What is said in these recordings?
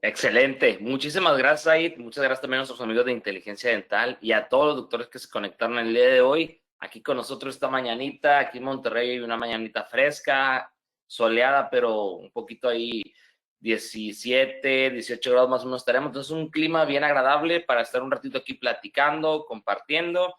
Excelente. Muchísimas gracias, Said. Muchas gracias también a nuestros amigos de Inteligencia Dental y a todos los doctores que se conectaron el día de hoy aquí con nosotros esta mañanita. Aquí en Monterrey, una mañanita fresca, soleada, pero un poquito ahí 17, 18 grados más o menos estaremos. Entonces, un clima bien agradable para estar un ratito aquí platicando, compartiendo.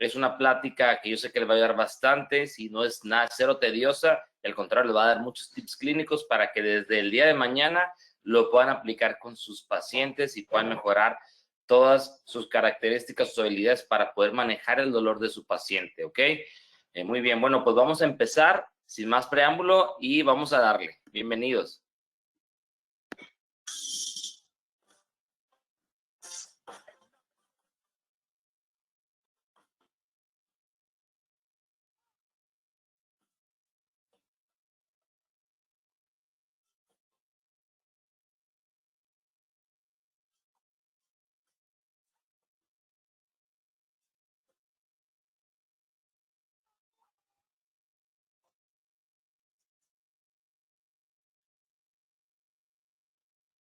Es una plática que yo sé que les va a ayudar bastante, si no es nada, cero tediosa. Al contrario, les va a dar muchos tips clínicos para que desde el día de mañana lo puedan aplicar con sus pacientes y puedan mejorar todas sus características, sus habilidades para poder manejar el dolor de su paciente, ¿ok? Muy bien, bueno, pues vamos a empezar sin más preámbulo y vamos a darle. Bienvenidos.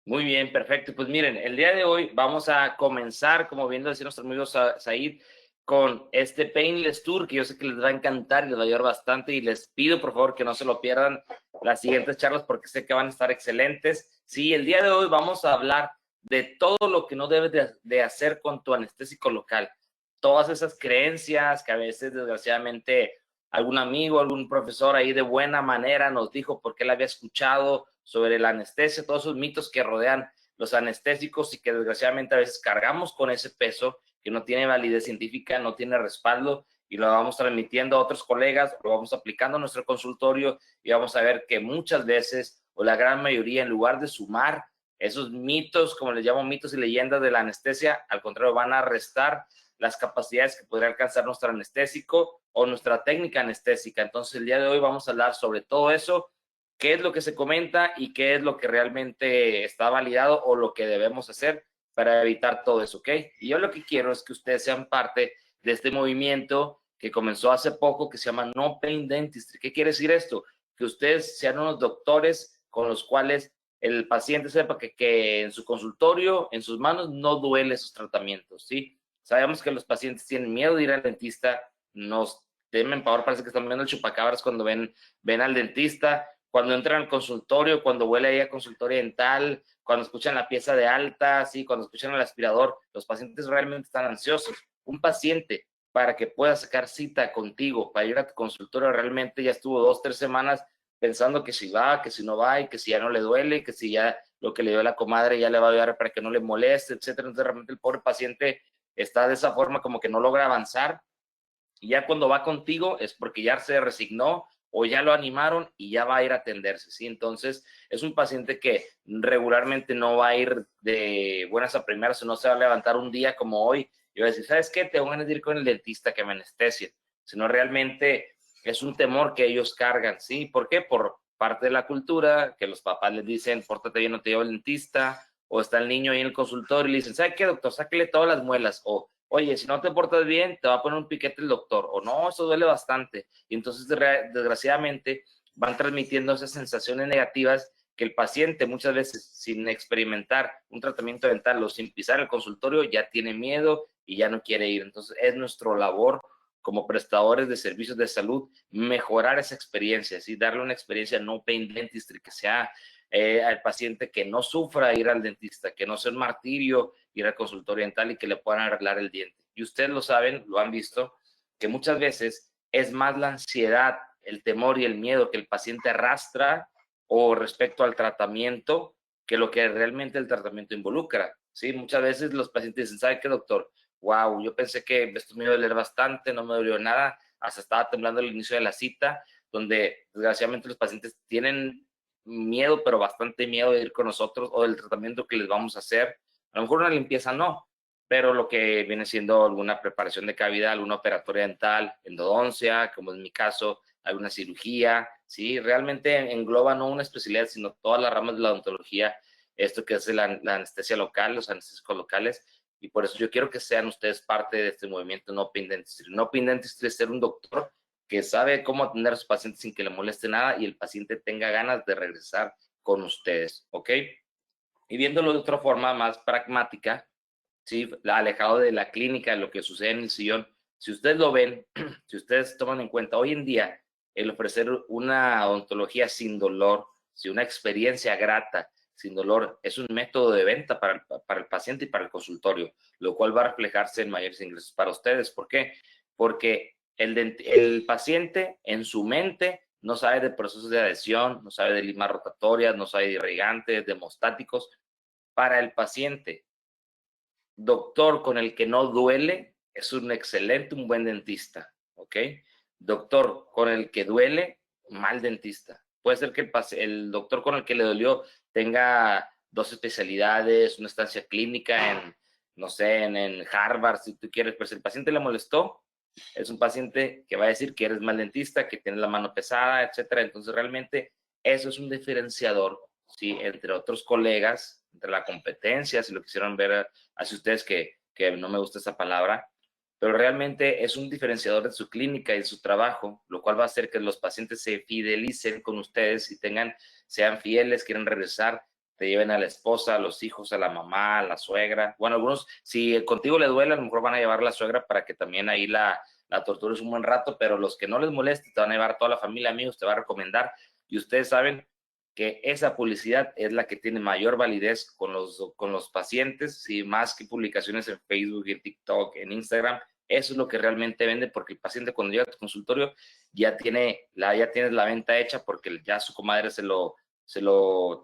Muy bien, perfecto. Pues miren, el día de hoy vamos a comenzar, como bien lo decía nuestro amigo Said, con este Painless Tour, que yo sé que les va a encantar y les va a ayudar bastante, y les pido por favor que no se lo pierdan las siguientes charlas porque sé que van a estar excelentes. Sí, el día de hoy vamos a hablar de todo lo que no debes de hacer con tu anestésico local. Todas esas creencias que a veces, desgraciadamente, algún amigo, algún profesor ahí de buena manera nos dijo porque él había escuchado sobre la anestesia, todos esos mitos que rodean los anestésicos y que desgraciadamente a veces cargamos con ese peso que no tiene validez científica, no tiene respaldo y lo vamos transmitiendo a otros colegas, lo vamos aplicando en nuestro consultorio y vamos a ver que muchas veces o la gran mayoría en lugar de sumar esos mitos, como les llamo mitos y leyendas de la anestesia, al contrario van a restar las capacidades que podría alcanzar nuestro anestésico o nuestra técnica anestésica. Entonces el día de hoy vamos a hablar sobre todo eso, qué es lo que se comenta y qué es lo que realmente está validado o lo que debemos hacer para evitar todo eso, ¿ok? Y yo lo que quiero es que ustedes sean parte de este movimiento que comenzó hace poco que se llama No Pain Dentistry. ¿Qué quiere decir esto? Que ustedes sean unos doctores con los cuales el paciente sepa que en su consultorio, en sus manos, no duele sus tratamientos, ¿sí? Sabemos que los pacientes tienen miedo de ir al dentista, nos temen, ahora parece que están viendo el chupacabras cuando ven al dentista, cuando entran al consultorio, cuando huele ahí a consultorio dental, cuando escuchan la pieza de alta, ¿sí? Cuando escuchan el aspirador, los pacientes realmente están ansiosos. Un paciente para que pueda sacar cita contigo, para ir a tu consultorio, realmente ya estuvo 2, 3 semanas pensando que si va, que si no va, y que si ya no le duele, que si ya lo que le dio la comadre ya le va a ayudar para que no le moleste, etcétera. Entonces realmente el pobre paciente está de esa forma como que no logra avanzar, y ya cuando va contigo es porque ya se resignó o ya lo animaron y ya va a ir a atenderse, ¿sí? Entonces, es un paciente que regularmente no va a ir de buenas a primeras, o no se va a levantar un día como hoy y va a decir, ¿sabes qué? Te voy a ir con el dentista que me anestesia, sino realmente es un temor que ellos cargan, ¿sí? ¿Por qué? Por parte de la cultura, que los papás les dicen, pórtate bien, no te llevo al dentista, o está el niño ahí en el consultorio y le dicen, ¿sabe qué, doctor? Sáquele todas las muelas, o oye, si no te portas bien, te va a poner un piquete el doctor, o no, eso duele bastante. Y entonces, desgraciadamente, van transmitiendo esas sensaciones negativas que el paciente muchas veces, sin experimentar un tratamiento dental o sin pisar el consultorio, ya tiene miedo y ya no quiere ir. Entonces, es nuestra labor como prestadores de servicios de salud mejorar esa experiencia, ¿sí? Darle una experiencia no pain dentistry, que sea al paciente que no sufra ir al dentista, que no sea un martirio ir al consultorio dental y que le puedan arreglar el diente. Y ustedes lo saben, lo han visto, que muchas veces es más la ansiedad, el temor y el miedo que el paciente arrastra o respecto al tratamiento que lo que realmente el tratamiento involucra, ¿sí? Muchas veces los pacientes dicen, ¿sabe qué, doctor? Wow, yo pensé que esto me iba a doler bastante, no me dolió nada, hasta estaba temblando al inicio de la cita, donde desgraciadamente los pacientes tienen miedo, pero bastante miedo de ir con nosotros o del tratamiento que les vamos a hacer. A lo mejor una limpieza no, pero lo que viene siendo alguna preparación de cavidad, alguna operatoria dental, endodoncia, como en mi caso, alguna cirugía, ¿sí? Realmente engloba no una especialidad, sino todas las ramas de la odontología, esto que es la anestesia local, los anestésicos locales, y por eso yo quiero que sean ustedes parte de este movimiento No Pain Dentistry. No Pain Dentistry es ser un doctor que sabe cómo atender a sus pacientes sin que le moleste nada y el paciente tenga ganas de regresar con ustedes, ¿ok? Y viéndolo de otra forma más pragmática, ¿sí? Alejado de la clínica, de lo que sucede en el sillón, si ustedes lo ven, si ustedes toman en cuenta hoy en día el ofrecer una odontología sin dolor, si una experiencia grata, sin dolor, es un método de venta para el paciente y para el consultorio, lo cual va a reflejarse en mayores ingresos para ustedes. ¿Por qué? Porque el paciente en su mente no sabe de procesos de adhesión, no sabe de limas rotatorias, no sabe de irrigantes, de hemostáticos. Para el paciente, doctor con el que no duele es un excelente, un buen dentista, ¿ok? Doctor con el que duele, mal dentista. Puede ser que el doctor con el que le dolió tenga 2 especialidades, una estancia clínica en, no sé, en Harvard, si tú quieres, pero si el paciente le molestó, es un paciente que va a decir que eres mal dentista, que tienes la mano pesada, etcétera. Entonces, realmente, eso es un diferenciador, ¿sí? Entre otros colegas, entre la competencia, si lo quisieran ver hacia ustedes, que no me gusta esa palabra, pero realmente es un diferenciador de su clínica y de su trabajo, lo cual va a hacer que los pacientes se fidelicen con ustedes y sean fieles, quieren regresar, te lleven a la esposa, a los hijos, a la mamá, a la suegra. Bueno, algunos, si contigo le duele, a lo mejor van a llevar a la suegra para que también ahí la tortures un buen rato, pero los que no les moleste, te van a llevar a toda la familia, amigos, te va a recomendar. Y ustedes saben que esa publicidad es la que tiene mayor validez con los pacientes, ¿sí? Más que publicaciones en Facebook, en TikTok, en Instagram. Eso es lo que realmente vende, porque el paciente cuando llega a tu consultorio ya tienes la venta hecha porque ya su comadre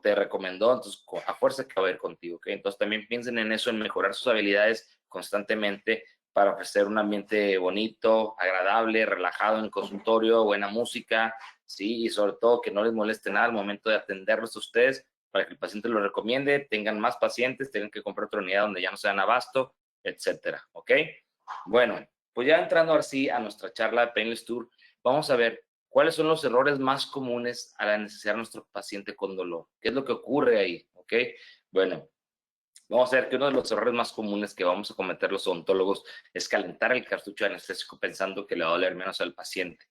te recomendó, entonces a fuerza que va a ir contigo, ¿ok? Entonces también piensen en eso, en mejorar sus habilidades constantemente para ofrecer un ambiente bonito, agradable, relajado en el consultorio, buena música, ¿sí? Y sobre todo que no les moleste nada al momento de atenderlos a ustedes para que el paciente lo recomiende, tengan más pacientes, tengan que comprar otra unidad donde ya no sean abasto, etcétera, ¿ok? Bueno, pues ya entrando ahora sí a nuestra charla de Painless Tour, vamos a ver cuáles son los errores más comunes al anestesiar a nuestro paciente con dolor. ¿Qué es lo que ocurre ahí? ¿Ok? Bueno, vamos a ver que uno de los errores más comunes que vamos a cometer los odontólogos es calentar el cartucho anestésico pensando que le va a doler menos al paciente.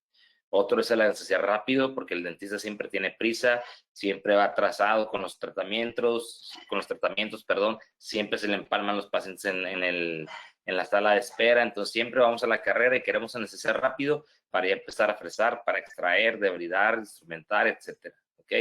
Otro es el anestesia rápido, porque el dentista siempre tiene prisa, siempre va atrasado con los tratamientos, perdón, siempre se le empalman los pacientes en la sala de espera, entonces siempre vamos a la carrera y queremos anestesiar rápido para ya empezar a fresar, para extraer, debridar, instrumentar, etcétera, ¿ok?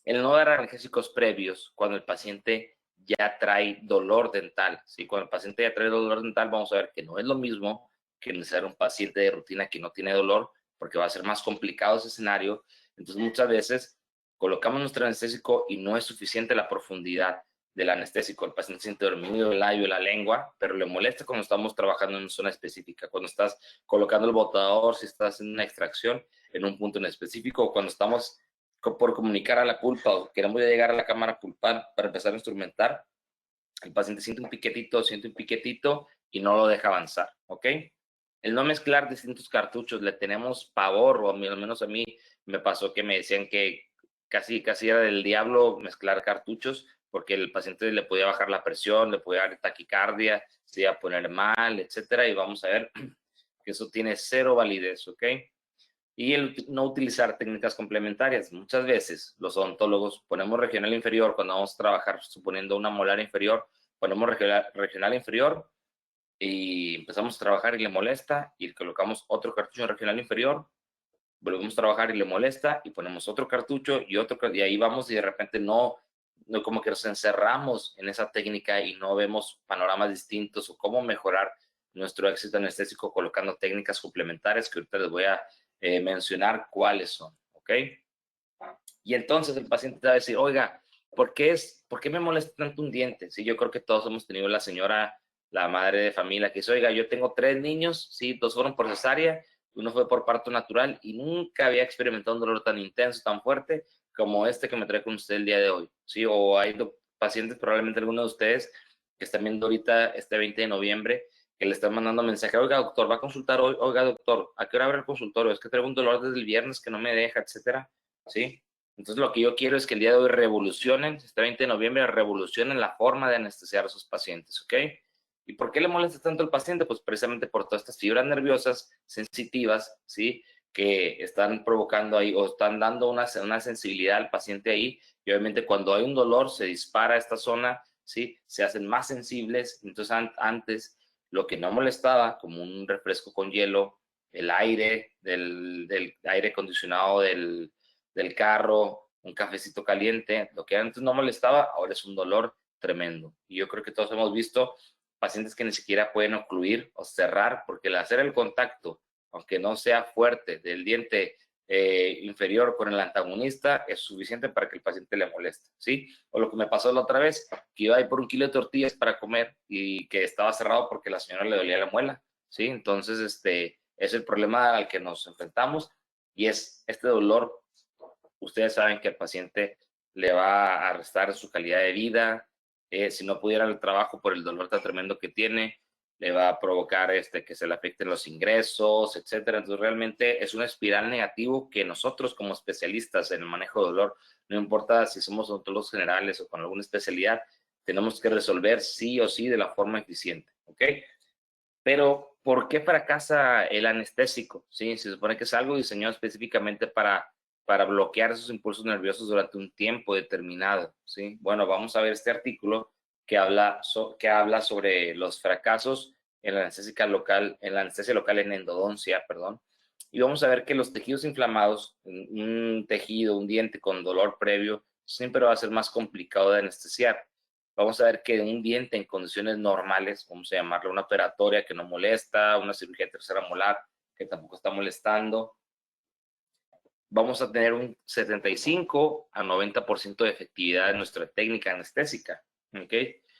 El no dar analgésicos previos cuando el paciente ya trae dolor dental, ¿sí? Cuando el paciente ya trae dolor dental, vamos a ver que no es lo mismo que necesitar un paciente de rutina que no tiene dolor, porque va a ser más complicado ese escenario. Entonces, muchas veces colocamos nuestro anestésico y no es suficiente la profundidad del anestésico. El paciente siente dormido el labio, la lengua, pero le molesta cuando estamos trabajando en una zona específica, cuando estás colocando el botador, si estás en una extracción en un punto en específico, o cuando estamos por comunicar a la pulpa o queremos llegar a la cámara pulpar para empezar a instrumentar, el paciente siente un piquetito y no lo deja avanzar, ¿ok? El no mezclar distintos cartuchos, le tenemos pavor, o al menos a mí me pasó que me decían que casi era del diablo mezclar cartuchos, porque el paciente le podía bajar la presión, le podía dar taquicardia, se iba a poner mal, etcétera, y vamos a ver que eso tiene cero validez, ¿ok? Y el no utilizar técnicas complementarias. Muchas veces los odontólogos ponemos regional inferior cuando vamos a trabajar suponiendo una molar inferior, ponemos regional inferior y empezamos a trabajar y le molesta y colocamos otro cartucho en regional inferior, volvemos a trabajar y le molesta y ponemos otro cartucho y otro, y ahí vamos y de repente no como que nos encerramos en esa técnica y no vemos panoramas distintos o cómo mejorar nuestro éxito anestésico colocando técnicas complementarias que ahorita les voy a mencionar cuáles son, ¿ok? Y entonces el paciente te va a decir, oiga, ¿por qué me molesta tanto un diente? Sí, yo creo que todos hemos tenido la señora, la madre de familia que dice, oiga, yo tengo 3 niños, sí, 2 fueron por cesárea, uno fue por parto natural y nunca había experimentado un dolor tan intenso, tan fuerte como este que me trae con usted el día de hoy, sí, o hay pacientes, probablemente algunos de ustedes que están viendo ahorita este 20 de noviembre, que le están mandando mensaje, oiga, doctor, va a consultar hoy, oiga, doctor, ¿a qué hora abre el consultorio? Es que traigo un dolor desde el viernes que no me deja, etcétera, ¿sí? Entonces lo que yo quiero es que el día de hoy revolucionen, este 20 de noviembre, revolucionen la forma de anestesiar a sus pacientes, ¿ok? ¿Y por qué le molesta tanto al paciente? Pues precisamente por todas estas fibras nerviosas sensitivas, ¿sí? que están provocando ahí o están dando una sensibilidad al paciente ahí, y obviamente cuando hay un dolor se dispara esta zona, ¿sí? Se hacen más sensibles. Entonces antes lo que no molestaba, como un refresco con hielo, el aire del aire acondicionado del carro, un cafecito caliente, lo que antes no molestaba, ahora es un dolor tremendo. Y yo creo que todos hemos visto pacientes que ni siquiera pueden ocluir o cerrar, porque el hacer el contacto, aunque no sea fuerte, del diente inferior con el antagonista, es suficiente para que el paciente le moleste, ¿sí? O lo que me pasó la otra vez, que iba a ir por un kilo de tortillas para comer y que estaba cerrado porque la señora le dolía la muela, ¿sí? Entonces, es el problema al que nos enfrentamos, y es este dolor. Ustedes saben que el paciente le va a restar su calidad de vida. Si no pudiera al trabajo por el dolor tan tremendo que tiene, le va a provocar que se le afecten los ingresos, etcétera. Entonces realmente es una espiral negativo que nosotros como especialistas en el manejo de dolor, no importa si somos odontólogos generales o con alguna especialidad, tenemos que resolver sí o sí de la forma eficiente, ¿ok? Pero, ¿por qué fracasa el anestésico? Sí, se supone que es algo diseñado específicamente para bloquear esos impulsos nerviosos durante un tiempo determinado, ¿sí? Bueno, vamos a ver este artículo que habla sobre los fracasos en la anestesia local en endodoncia, perdón. Y vamos a ver que los tejidos inflamados, un tejido, un diente con dolor previo, siempre va a ser más complicado de anestesiar. Vamos a ver que un diente en condiciones normales, vamos a llamarlo una operatoria que no molesta, una cirugía tercera molar que tampoco está molestando, vamos a tener un 75 a 90% de efectividad en nuestra técnica anestésica, ¿ok?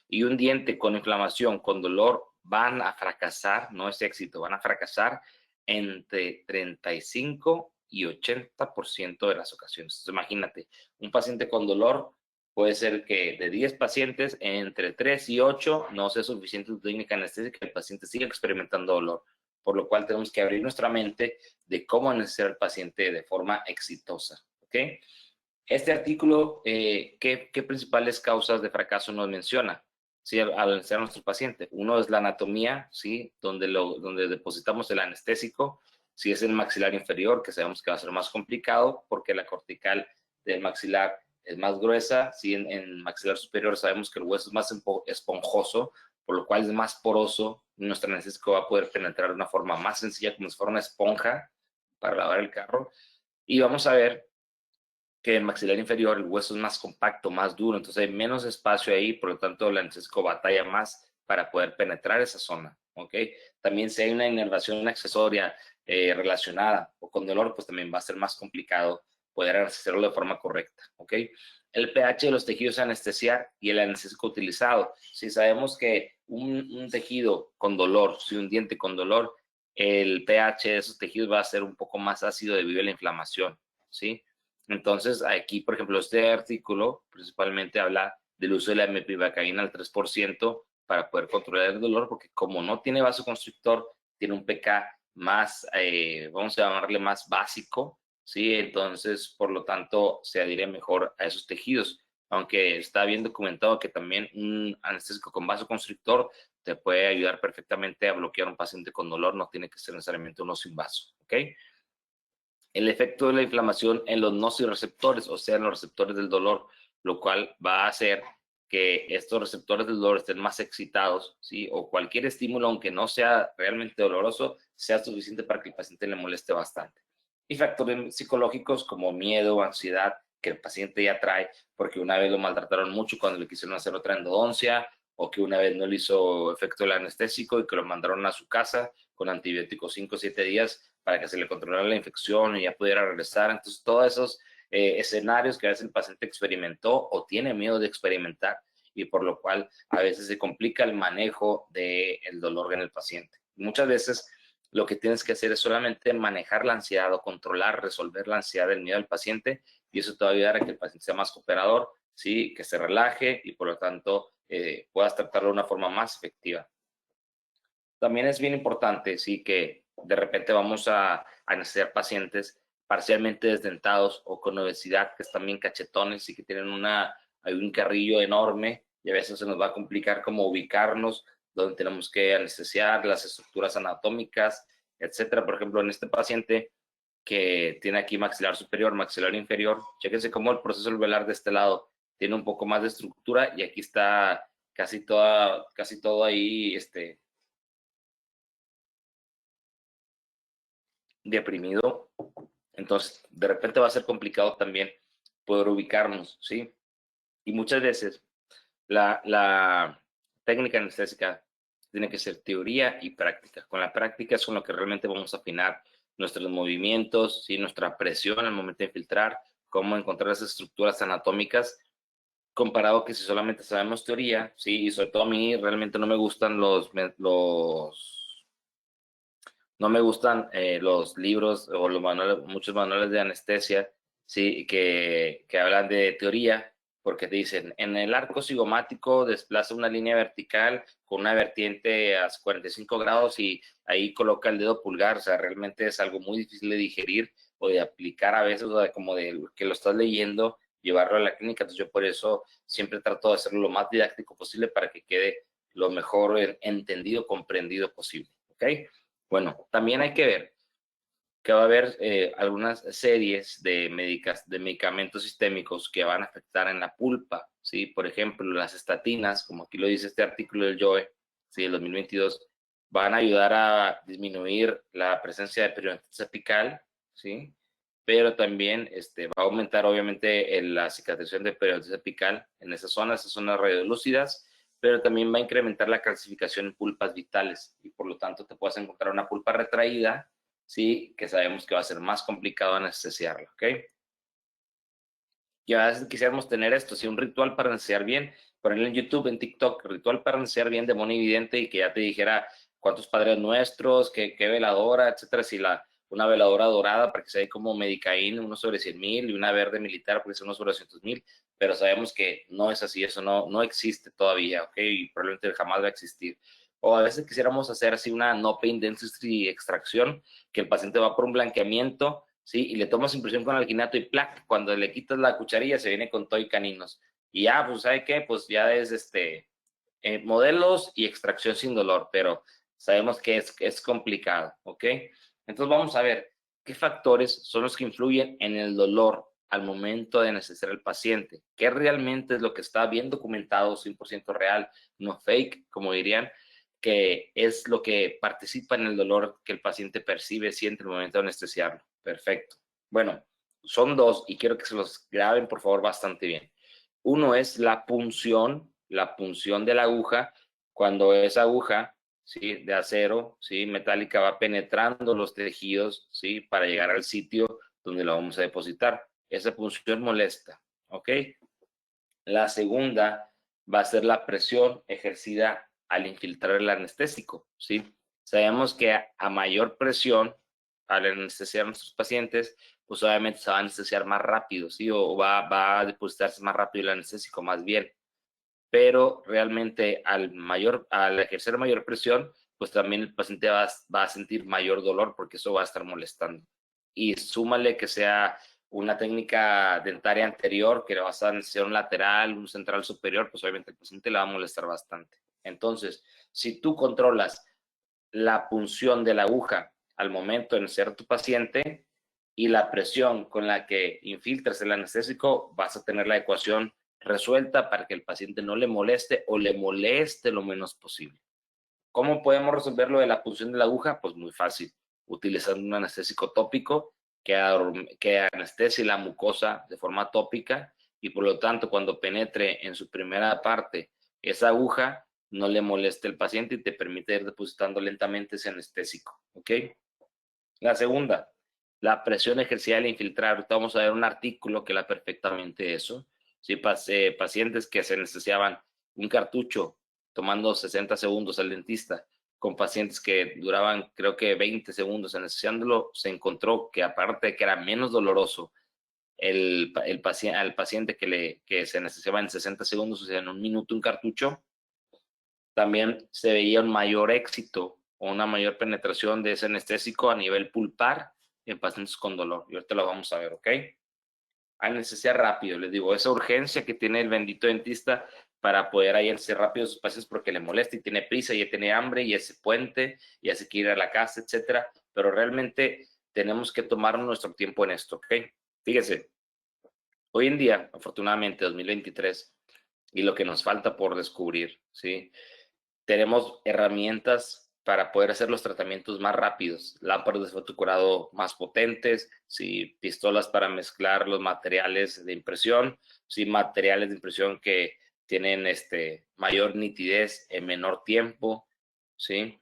Y un diente con inflamación, con dolor, van a fracasar, no es éxito, van a fracasar entre 35 y 80% de las ocasiones. Entonces, imagínate, un paciente con dolor puede ser que de 10 pacientes, entre 3 y 8 no sea suficiente tu técnica anestésica, el paciente siga experimentando dolor, por lo cual tenemos que abrir nuestra mente de cómo anestesiar al paciente de forma exitosa, ¿ok? Este artículo, ¿qué principales causas de fracaso nos menciona? ¿Sí? Al anestesiar a nuestro paciente. Uno es la anatomía, ¿sí? Donde depositamos el anestésico. Si es el maxilar inferior, que sabemos que va a ser más complicado porque la cortical del maxilar es más gruesa. Si en maxilar superior sabemos que el hueso es más esponjoso, por lo cual es más poroso, nuestro anestésico va a poder penetrar de una forma más sencilla, como si fuera una esponja para lavar el carro. Y vamos a ver que el maxilar inferior, el hueso es más compacto, más duro, entonces hay menos espacio ahí, por lo tanto el anestésico batalla más para poder penetrar esa zona, ¿ok? También si hay una inervación accesoria relacionada o con dolor, pues también va a ser más complicado poder anestesiarlo de forma correcta, ¿ok? El pH de los tejidos a anestesiar y el anestésico utilizado. Si sabemos que un tejido con dolor, si un diente con dolor, el pH de esos tejidos va a ser un poco más ácido debido a la inflamación, ¿sí? Entonces, aquí, por ejemplo, este artículo principalmente habla del uso de la mepivacaína al 3% para poder controlar el dolor, porque como no tiene vasoconstrictor, tiene un pK más, vamos a llamarle más básico, ¿sí? Entonces, por lo tanto, se adhiere mejor a esos tejidos, aunque está bien documentado que también un anestésico con vasoconstrictor te puede ayudar perfectamente a bloquear a un paciente con dolor, no tiene que ser necesariamente uno sin vaso, ¿ok? El efecto de la inflamación en los nociceptores, o sea, en los receptores del dolor, lo cual va a hacer que estos receptores del dolor estén más excitados, ¿sí? O cualquier estímulo, aunque no sea realmente doloroso, sea suficiente para que el paciente le moleste bastante. Y factores psicológicos como miedo, ansiedad, que el paciente ya trae porque una vez lo maltrataron mucho cuando le quisieron hacer otra endodoncia, o que una vez no le hizo efecto el anestésico y que lo mandaron a su casa con antibióticos 5 o 7 días para que se le controlara la infección y ya pudiera regresar. Entonces, todos esos escenarios que a veces el paciente experimentó o tiene miedo de experimentar, y por lo cual a veces se complica el manejo del dolor en el paciente. Muchas veces lo que tienes que hacer es solamente manejar la ansiedad o controlar, resolver la ansiedad del miedo del paciente, y eso te va a ayudar a que el paciente sea más cooperador, ¿sí? Que se relaje y por lo tanto puedas tratarlo de una forma más efectiva. También es bien importante, sí, que de repente vamos a anestesiar pacientes parcialmente desdentados o con obesidad, que están bien cachetones y que tienen hay un carrillo enorme, y a veces se nos va a complicar como ubicarnos donde tenemos que anestesiar, las estructuras anatómicas, etcétera. Por ejemplo, en este paciente que tiene aquí maxilar superior, maxilar inferior. Chéquense cómo el proceso alveolar de este lado tiene un poco más de estructura y aquí está casi todo ahí deprimido. Entonces, de repente va a ser complicado también poder ubicarnos, ¿sí? Y muchas veces la técnica anestésica tiene que ser teoría y práctica. Con la práctica es con lo que realmente vamos a afinar nuestros movimientos, ¿sí? Nuestra presión al momento de infiltrar, cómo encontrar esas estructuras anatómicas, comparado que si solamente sabemos teoría, ¿sí? Y sobre todo a mí realmente no me gustan no me gustan los libros o los manuales, muchos manuales de anestesia, sí, que hablan de teoría, porque te dicen, en el arco cigomático desplaza una línea vertical con una vertiente a 45 grados y ahí coloca el dedo pulgar. O sea, realmente es algo muy difícil de digerir o de aplicar a veces, o de, como de que lo estás leyendo, llevarlo a la clínica. Entonces yo por eso siempre trato de hacerlo lo más didáctico posible para que quede lo mejor entendido, comprendido posible, ¿ok? Bueno, también hay que ver que va a haber algunas series de medicamentos sistémicos que van a afectar en la pulpa, ¿sí? Por ejemplo, las estatinas, como aquí lo dice este artículo del JOE, ¿sí? Del 2022, van a ayudar a disminuir la presencia de peritonitis apical, ¿sí? Pero también va a aumentar obviamente la cicatrización de peritonitis apical en esas zonas radiolúcidas, pero también va a incrementar la calcificación en pulpas vitales y por lo tanto te puedes encontrar una pulpa retraída, sí, que sabemos que va a ser más complicado anestesiarla, ¿ok? Y a veces quisiéramos tener esto, si un ritual para anestesiar bien, ponerlo en YouTube, en TikTok, ritual para anestesiar bien de mono evidente y que ya te dijera cuántos padres nuestros, qué veladora, etcétera, si una veladora dorada para que sea como Medicaín, 1/100,000 y una verde militar porque sea 1/200,000, pero sabemos que no es así, eso no existe todavía, ¿ok? Y probablemente jamás va a existir. O a veces quisiéramos hacer así una no pain dentistry extracción, que el paciente va por un blanqueamiento, ¿sí? Y le tomas impresión con alginato y plac, cuando le quitas la cucharilla se viene con todo y caninos. Y ya, pues, ¿sabe qué? Pues ya es modelos y extracción sin dolor, pero sabemos que es complicado, ¿ok? Entonces vamos a ver qué factores son los que influyen en el dolor al momento de anestesiar al paciente, qué realmente es lo que está bien documentado, 100% real, no fake, como dirían, que es lo que participa en el dolor que el paciente percibe, siente en el momento de anestesiarlo. Perfecto. Bueno, son dos y quiero que se los graben, por favor, bastante bien. Uno es la punción de la aguja, cuando esa aguja, ¿sí? De acero, ¿sí? Metálica, va penetrando los tejidos, ¿sí? Para llegar al sitio donde lo vamos a depositar. Esa punción molesta, ¿ok? La segunda va a ser la presión ejercida al infiltrar el anestésico, ¿sí? Sabemos que a mayor presión al anestesiar a nuestros pacientes, pues obviamente se va a anestesiar más rápido, ¿sí? O va a depositarse más rápido el anestésico, más bien. Pero realmente al ejercer mayor presión, pues también el paciente va a sentir mayor dolor porque eso va a estar molestando. Y súmale que sea una técnica dentaria anterior, que vas a necesitar un lateral, un central superior, pues obviamente el paciente le va a molestar bastante. Entonces, si tú controlas la punción de la aguja al momento de anestesiar a tu paciente y la presión con la que infiltras el anestésico, vas a tener la ecuación resuelta para que el paciente no le moleste o le moleste lo menos posible. ¿Cómo podemos resolver lo de la punción de la aguja? Pues muy fácil, utilizando un anestésico tópico que anestesie la mucosa de forma tópica y por lo tanto cuando penetre en su primera parte esa aguja no le moleste al paciente y te permite ir depositando lentamente ese anestésico, ¿ok? La segunda, la presión ejercida al infiltrar. Ahorita vamos a ver un artículo que la perfectamente eso. Sí, pacientes que se anestesiaban un cartucho tomando 60 segundos al dentista, con pacientes que duraban creo que 20 segundos anestesiándolo, se encontró que aparte de que era menos doloroso al paciente que se anestesiaba en 60 segundos, o sea, en un minuto un cartucho, también se veía un mayor éxito o una mayor penetración de ese anestésico a nivel pulpar en pacientes con dolor. Y ahorita lo vamos a ver, ¿ok? Anestesia rápido, les digo, esa urgencia que tiene el bendito dentista para poder ahí hacer rápido a sus pacientes porque le molesta y tiene prisa y ya tiene hambre y ese puente y hace que ir a la casa, etcétera. Pero realmente tenemos que tomar nuestro tiempo en esto, ¿ok? Fíjese, hoy en día, afortunadamente, 2023, y lo que nos falta por descubrir, ¿sí? Tenemos herramientas para poder hacer los tratamientos más rápidos, lámparas de fotocurado más potentes, ¿sí? Pistolas para mezclar los materiales de impresión, ¿sí? Materiales de impresión que tienen mayor nitidez en menor tiempo, ¿sí?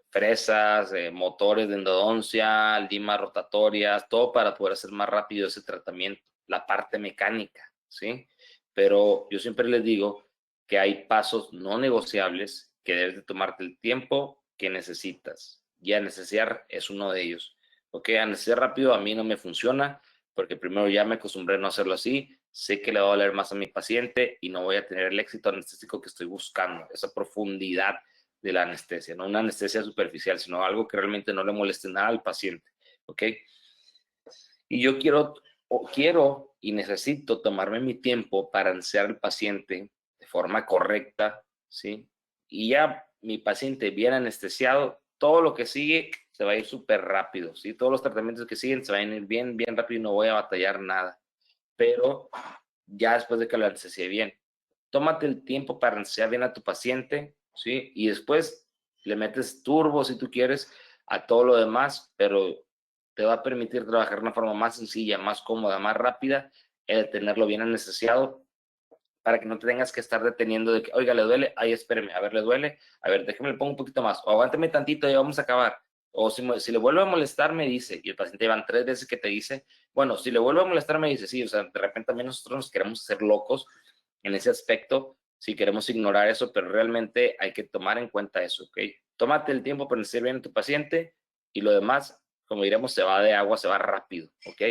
Fresas, motores de endodoncia, limas rotatorias, todo para poder hacer más rápido ese tratamiento, la parte mecánica, ¿sí? Pero yo siempre les digo que hay pasos no negociables que debes de tomarte el tiempo que necesitas. Y anestesiar es uno de ellos. Ok, anestesiar rápido a mí no me funciona porque primero ya me acostumbré a no hacerlo así, sé que le va a doler más a mi paciente y no voy a tener el éxito anestésico que estoy buscando, esa profundidad de la anestesia, no una anestesia superficial, sino algo que realmente no le moleste nada al paciente. Ok, y yo quiero y necesito tomarme mi tiempo para anestesiar al paciente de forma correcta, ¿sí? Y ya mi paciente bien anestesiado, todo lo que sigue se va a ir súper rápido, ¿sí? Todos los tratamientos que siguen se van a ir bien, bien rápido y no voy a batallar nada. Pero ya después de que lo anestesié bien, tómate el tiempo para anestesiar bien a tu paciente, ¿sí? Y después le metes turbo si tú quieres a todo lo demás, pero te va a permitir trabajar de una forma más sencilla, más cómoda, más rápida, el tenerlo bien anestesiado para que no te tengas que estar deteniendo de que, oiga, ¿le duele? Ay, espéreme, a ver, ¿le duele? A ver, déjeme le pongo un poquito más, o aguánteme tantito y vamos a acabar. O si le vuelve a molestar, me dice, y el paciente van 3 veces que te dice, bueno, si le vuelve a molestar, me dice, sí, o sea, de repente también nosotros nos queremos hacer locos en ese aspecto, si queremos ignorar eso, pero realmente hay que tomar en cuenta eso, ¿ok? Tómate el tiempo para anestesiar bien a tu paciente y lo demás, como diremos, se va de agua, se va rápido, ¿ok?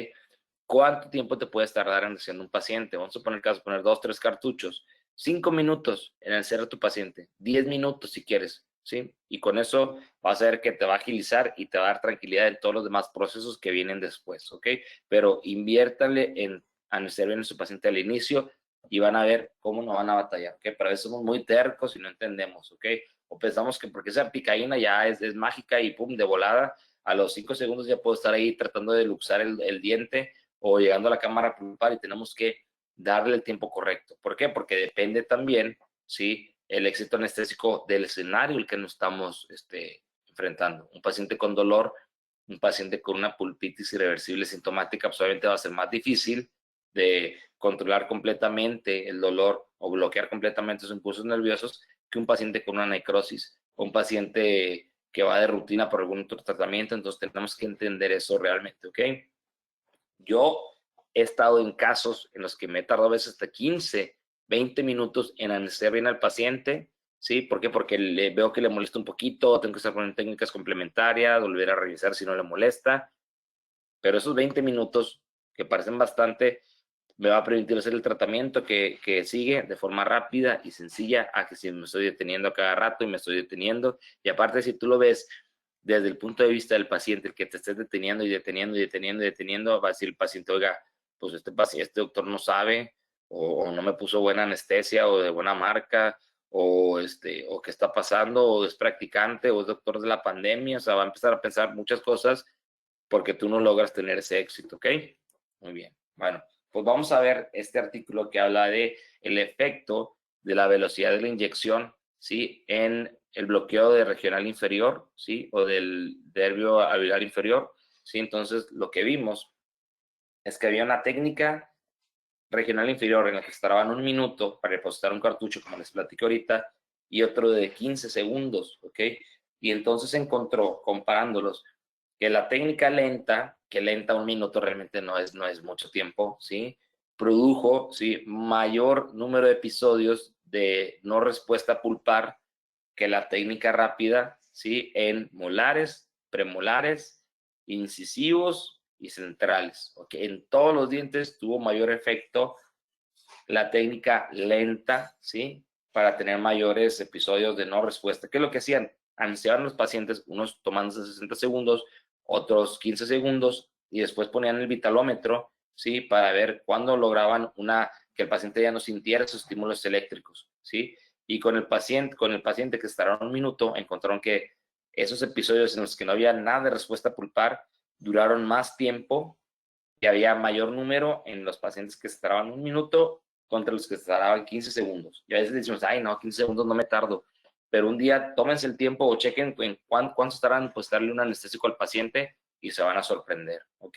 ¿Cuánto tiempo te puedes tardar en anestesiando un paciente? Vamos a poner el caso, poner 2, 3 cartuchos, 5 minutos en anestesiar a tu paciente, 10 minutos si quieres, ¿sí? Y con eso vas a ver que te va a agilizar y te va a dar tranquilidad en todos los demás procesos que vienen después, ¿ok? Pero inviértanle en anestesiar bien a su paciente al inicio y van a ver cómo no van a batallar, ¿ok? Pero a veces somos muy tercos y no entendemos, ¿ok? O pensamos que porque esa picaína ya es mágica y pum, de volada, a los 5 segundos ya puedo estar ahí tratando de luxar el diente o llegando a la cámara pulpar y tenemos que darle el tiempo correcto. ¿Por qué? Porque depende también, ¿sí? El éxito anestésico del escenario el que nos estamos enfrentando. Un paciente con dolor, un paciente con una pulpitis irreversible sintomática, pues obviamente va a ser más difícil de controlar completamente el dolor o bloquear completamente sus impulsos nerviosos que un paciente con una necrosis o un paciente que va de rutina por algún otro tratamiento. Entonces tenemos que entender eso realmente, ¿ok? Yo he estado en casos en los que me he tardado a veces hasta 15, 20 minutos en anestesiar bien al paciente, ¿sí? ¿Por qué? Porque veo que le molesta un poquito, tengo que estar poniendo técnicas complementarias, volver a revisar si no le molesta, pero esos 20 minutos que parecen bastante, me va a permitir hacer el tratamiento que sigue de forma rápida y sencilla a que si me estoy deteniendo a cada rato y me estoy deteniendo. Y aparte, si tú lo ves desde el punto de vista del paciente, el que te estés deteniendo y deteniendo y deteniendo y deteniendo, va a decir el paciente, oiga, pues este doctor no sabe o no me puso buena anestesia o de buena marca o qué está pasando o es practicante o es doctor de la pandemia. O sea, va a empezar a pensar muchas cosas porque tú no logras tener ese éxito, ¿ok? Muy bien. Bueno, pues vamos a ver este artículo que habla de el efecto de la velocidad de la inyección, ¿sí? En el bloqueo de regional inferior, ¿sí? O del nervio alveolar inferior, ¿sí? Entonces, lo que vimos es que había una técnica regional inferior en la que estaban 1 minuto para depositar un cartucho, como les platico ahorita, y otro de 15 segundos, ¿ok? Y entonces encontró, comparándolos, que la técnica lenta, que lenta 1 minuto realmente no es mucho tiempo, ¿sí? Produjo, ¿sí? Mayor número de episodios de no respuesta pulpar que la técnica rápida, ¿sí? En molares, premolares, incisivos y centrales, ¿ok? En todos los dientes tuvo mayor efecto la técnica lenta, ¿sí? Para tener mayores episodios de no respuesta. ¿Qué es lo que hacían? Ansiaban los pacientes, unos tomándose 60 segundos, otros 15 segundos, y después ponían el vitalómetro, ¿sí? Para ver cuándo lograban que el paciente ya no sintiera esos estímulos eléctricos, ¿sí? Y con el paciente que estará 1 minuto, encontraron que esos episodios en los que no había nada de respuesta pulpar, duraron más tiempo y había mayor número en los pacientes que se tardaban 1 minuto contra los que se tardaban 15 segundos. Y a veces decimos, ay, no, 15 segundos no me tardo. Pero un día tómense el tiempo o chequen en cuánto estarán, pues darle un anestésico al paciente y se van a sorprender, ¿ok?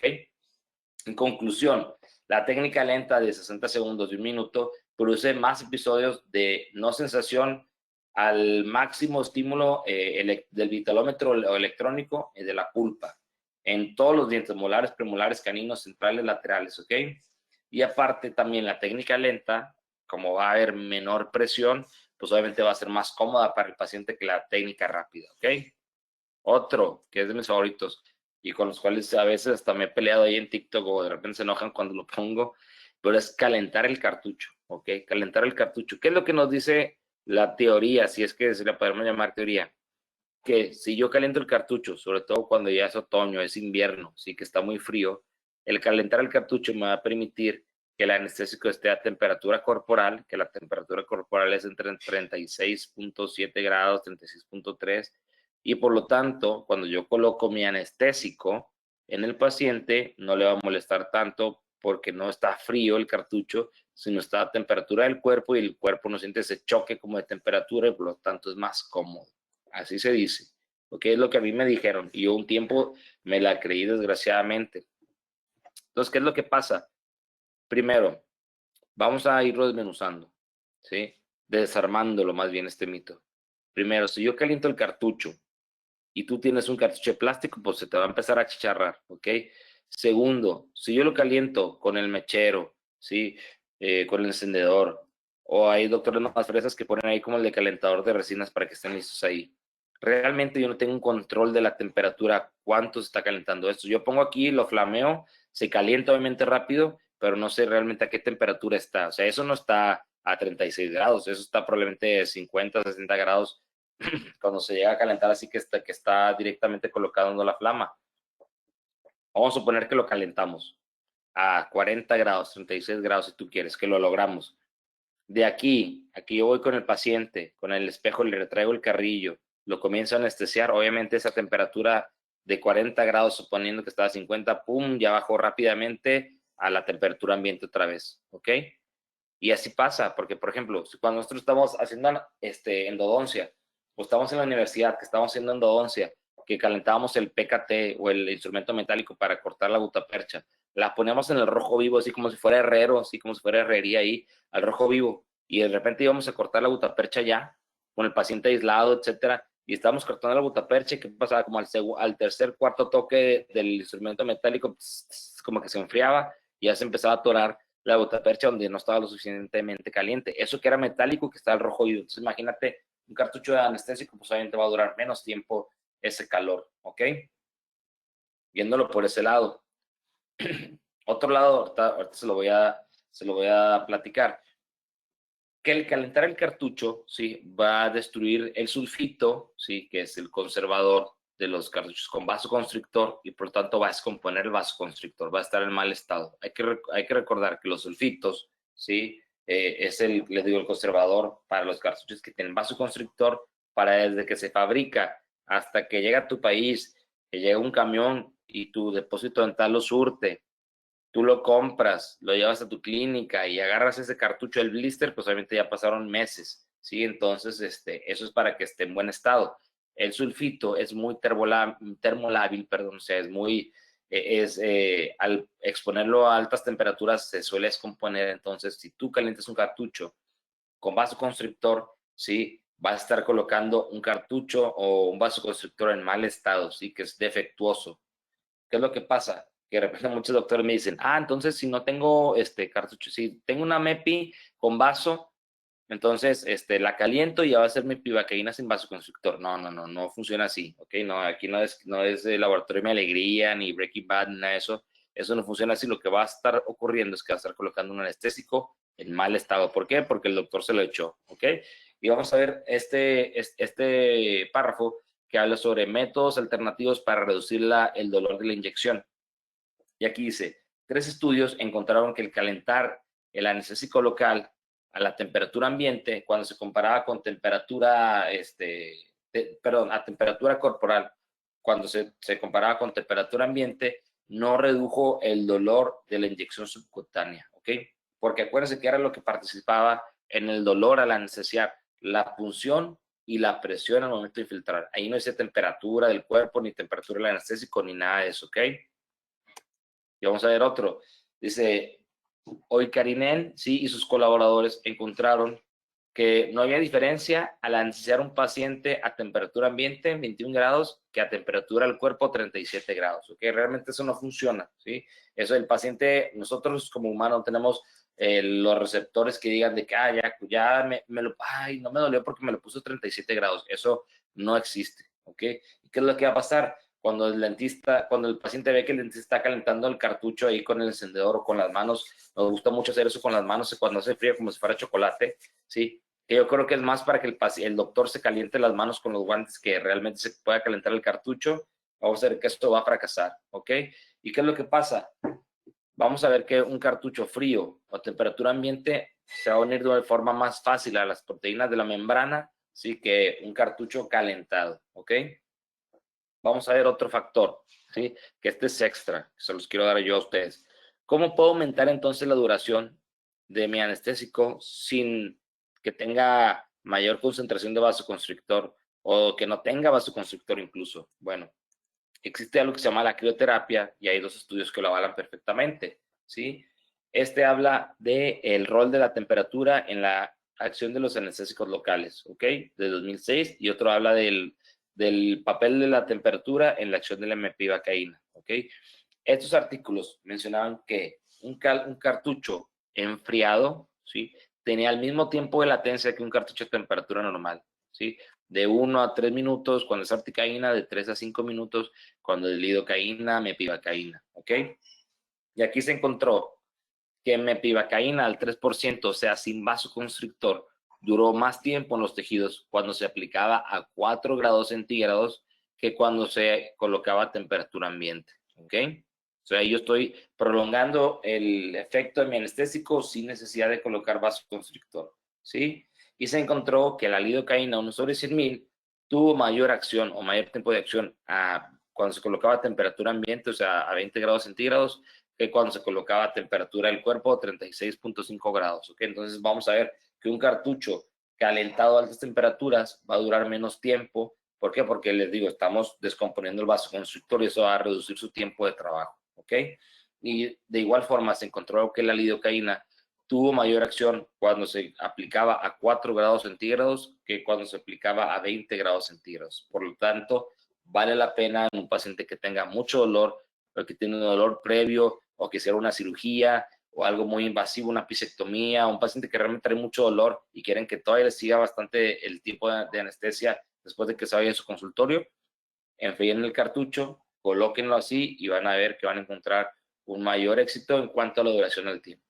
En conclusión, la técnica lenta de 60 segundos de 1 minuto produce más episodios de no sensación al máximo estímulo del vitalómetro o electrónico de la pulpa en todos los dientes molares, premolares, caninos, centrales, laterales, ¿ok? Y aparte también la técnica lenta, como va a haber menor presión, pues obviamente va a ser más cómoda para el paciente que la técnica rápida, ¿ok? Otro, que es de mis favoritos, y con los cuales a veces hasta me he peleado ahí en TikTok o de repente se enojan cuando lo pongo, pero es calentar el cartucho, ¿ok? Calentar el cartucho. ¿Qué es lo que nos dice la teoría, si es que se la podemos llamar teoría? Que si yo caliento el cartucho, sobre todo cuando ya es otoño, es invierno, sí que está muy frío, el calentar el cartucho me va a permitir que el anestésico esté a temperatura corporal, que la temperatura corporal es entre 36.7 grados, 36.3, y por lo tanto, cuando yo coloco mi anestésico en el paciente, no le va a molestar tanto porque no está frío el cartucho, sino está a temperatura del cuerpo y el cuerpo no siente ese choque como de temperatura y por lo tanto es más cómodo. Así se dice, porque es lo que a mí me dijeron y yo un tiempo me la creí desgraciadamente. Entonces, ¿qué es lo que pasa? Primero, vamos a irlo desmenuzando, ¿sí? Desarmándolo más bien este mito. Primero, si yo caliento el cartucho y tú tienes un cartucho de plástico, pues se te va a empezar a chicharrar, ¿ok? Segundo, si yo lo caliento con el mechero, ¿sí? Con el encendedor, o hay doctores más fresas que ponen ahí como el de calentador de resinas para que estén listos ahí. Realmente yo no tengo un control de la temperatura, cuánto se está calentando esto. Yo pongo aquí, lo flameo, se calienta obviamente rápido, pero no sé realmente a qué temperatura está. O sea, eso no está a 36 grados, eso está probablemente 50, 60 grados cuando se llega a calentar así que está directamente colocando la flama. Vamos a suponer que lo calentamos a 40 grados, 36 grados si tú quieres, que lo logramos. De aquí yo voy con el paciente, con el espejo, le retraigo el carrillo, lo comienzo a anestesiar, obviamente esa temperatura de 40 grados, suponiendo que estaba a 50, pum, ya bajó rápidamente a la temperatura ambiente otra vez, ¿ok? Y así pasa, porque por ejemplo, cuando nosotros estamos haciendo endodoncia, o estamos en la universidad que estamos haciendo endodoncia, que calentábamos el PKT o el instrumento metálico para cortar la gutapercha, la poníamos en el rojo vivo, así como si fuera herrero, así como si fuera herrería ahí, al rojo vivo, y de repente íbamos a cortar la gutapercha ya, con el paciente aislado, etcétera, y estábamos cortando la gutapercha, ¿qué pasaba? Como al tercer, cuarto toque del instrumento metálico, como que se enfriaba y ya se empezaba a atorar la gutapercha donde no estaba lo suficientemente caliente. Eso que era metálico, que está al rojo vivo. Entonces, imagínate, un cartucho de anestésico, pues obviamente va a durar menos tiempo ese calor, ¿ok? Viéndolo por ese lado. Otro lado, ahorita se lo voy a platicar. Que el calentar el cartucho, ¿sí? Va a destruir el sulfito, ¿sí? Que es el conservador de los cartuchos con vasoconstrictor y por lo tanto va a descomponer el vasoconstrictor, va a estar en mal estado. Hay que recordar que los sulfitos, ¿sí? Es les digo, el conservador para los cartuchos que tienen vasoconstrictor para desde que se fabrica hasta que llega a tu país, que llega un camión y tu depósito dental lo surte, tú lo compras, lo llevas a tu clínica y agarras ese cartucho del blister, pues obviamente ya pasaron meses, ¿sí? Entonces, eso es para que esté en buen estado. El sulfito es muy termolábil, perdón, o sea, es muy, al exponerlo a altas temperaturas se suele descomponer, entonces si tú calientas un cartucho con vasoconstrictor, ¿sí? Vas a estar colocando un cartucho o un vasoconstrictor en mal estado, ¿sí? Que es defectuoso. ¿Qué es lo que pasa? Que de repente muchos doctores me dicen, entonces si no tengo cartucho, si tengo una MEPI con vaso, entonces la caliento y ya va a ser mi pivacaína sin vasoconstrictor. No funciona así, ¿ok? No, aquí no es Laboratorio de mi Alegría, ni Breaking Bad, nada de eso. Eso no funciona así. Lo que va a estar ocurriendo es que va a estar colocando un anestésico en mal estado. ¿Por qué? Porque el doctor se lo echó, ¿ok? Y vamos a ver este párrafo que habla sobre métodos alternativos para reducir el dolor de la inyección. Y aquí dice, 3 estudios encontraron que el calentar el anestésico local a la temperatura ambiente, cuando se comparaba con temperatura, a temperatura corporal, cuando se comparaba con temperatura ambiente, no redujo el dolor de la inyección subcutánea, ¿ok? Porque acuérdense que era lo que participaba en el dolor al anestesiar, la punción y la presión al momento de infiltrar. Ahí no dice temperatura del cuerpo, ni temperatura del anestésico, ni nada de eso, ¿ok? Y vamos a ver otro. Dice, hoy Karinen, sí, y sus colaboradores encontraron que no había diferencia al anestesiar un paciente a temperatura ambiente, 21 grados, que a temperatura del cuerpo, 37 grados. ¿Ok? Realmente eso no funciona, ¿sí? Eso el paciente, nosotros como humanos tenemos los receptores que digan de que, ya ay, no me dolió porque me lo puso 37 grados. Eso no existe, ¿ok? ¿Y qué es lo que va a pasar? Cuando el paciente ve que el dentista está calentando el cartucho ahí con el encendedor o con las manos, nos gusta mucho hacer eso con las manos cuando hace frío como si fuera chocolate, ¿sí? Que yo creo que es más para que el doctor se caliente las manos con los guantes que realmente se pueda calentar el cartucho. Vamos a ver que esto va a fracasar, ¿ok? ¿Y qué es lo que pasa? Vamos a ver que un cartucho frío o temperatura ambiente se va a unir de forma más fácil a las proteínas de la membrana, ¿sí? Que un cartucho calentado, ¿ok? Vamos a ver otro factor, ¿sí? Que este es extra, que se los quiero dar yo a ustedes. ¿Cómo puedo aumentar entonces la duración de mi anestésico sin que tenga mayor concentración de vasoconstrictor o que no tenga vasoconstrictor incluso? Bueno, existe algo que se llama la crioterapia y hay dos estudios que lo avalan perfectamente, ¿sí? Este habla del rol de la temperatura en la acción de los anestésicos locales, ¿ok? De 2006, y otro habla del papel de la temperatura en la acción de la mepivacaína, ¿ok? Estos artículos mencionaban que un cartucho enfriado, ¿sí? Tenía el mismo tiempo de latencia que un cartucho de temperatura normal, ¿sí? De 1 a 3 minutos cuando es articaína, de 3 a 5 minutos cuando es lidocaína, mepivacaína, ¿ok? Y aquí se encontró que mepivacaína al 3%, o sea, sin vasoconstrictor, duró más tiempo en los tejidos cuando se aplicaba a 4 grados centígrados que cuando se colocaba a temperatura ambiente, ¿ok? O sea, yo estoy prolongando el efecto de mi anestésico sin necesidad de colocar vasoconstrictor, ¿sí? Y se encontró que la lidocaína 1 sobre 100,000 tuvo mayor acción o mayor tiempo de acción cuando se colocaba a temperatura ambiente, o sea, a 20 grados centígrados, que cuando se colocaba a temperatura del cuerpo, 36.5 grados, ¿ok? Entonces vamos a ver que un cartucho calentado a altas temperaturas va a durar menos tiempo. ¿Por qué? Porque les digo, estamos descomponiendo el vasoconstrictor y eso va a reducir su tiempo de trabajo, ¿ok? Y de igual forma se encontró que la lidocaína tuvo mayor acción cuando se aplicaba a 4 grados centígrados que cuando se aplicaba a 20 grados centígrados. Por lo tanto, vale la pena en un paciente que tenga mucho dolor o que tiene un dolor previo o que sea una cirugía o algo muy invasivo, una pisectomía, un paciente que realmente trae mucho dolor y quieren que todavía les siga bastante el tiempo de anestesia después de que se vaya a su consultorio, enfríen el cartucho, colóquenlo así y van a ver que van a encontrar un mayor éxito en cuanto a la duración del tiempo.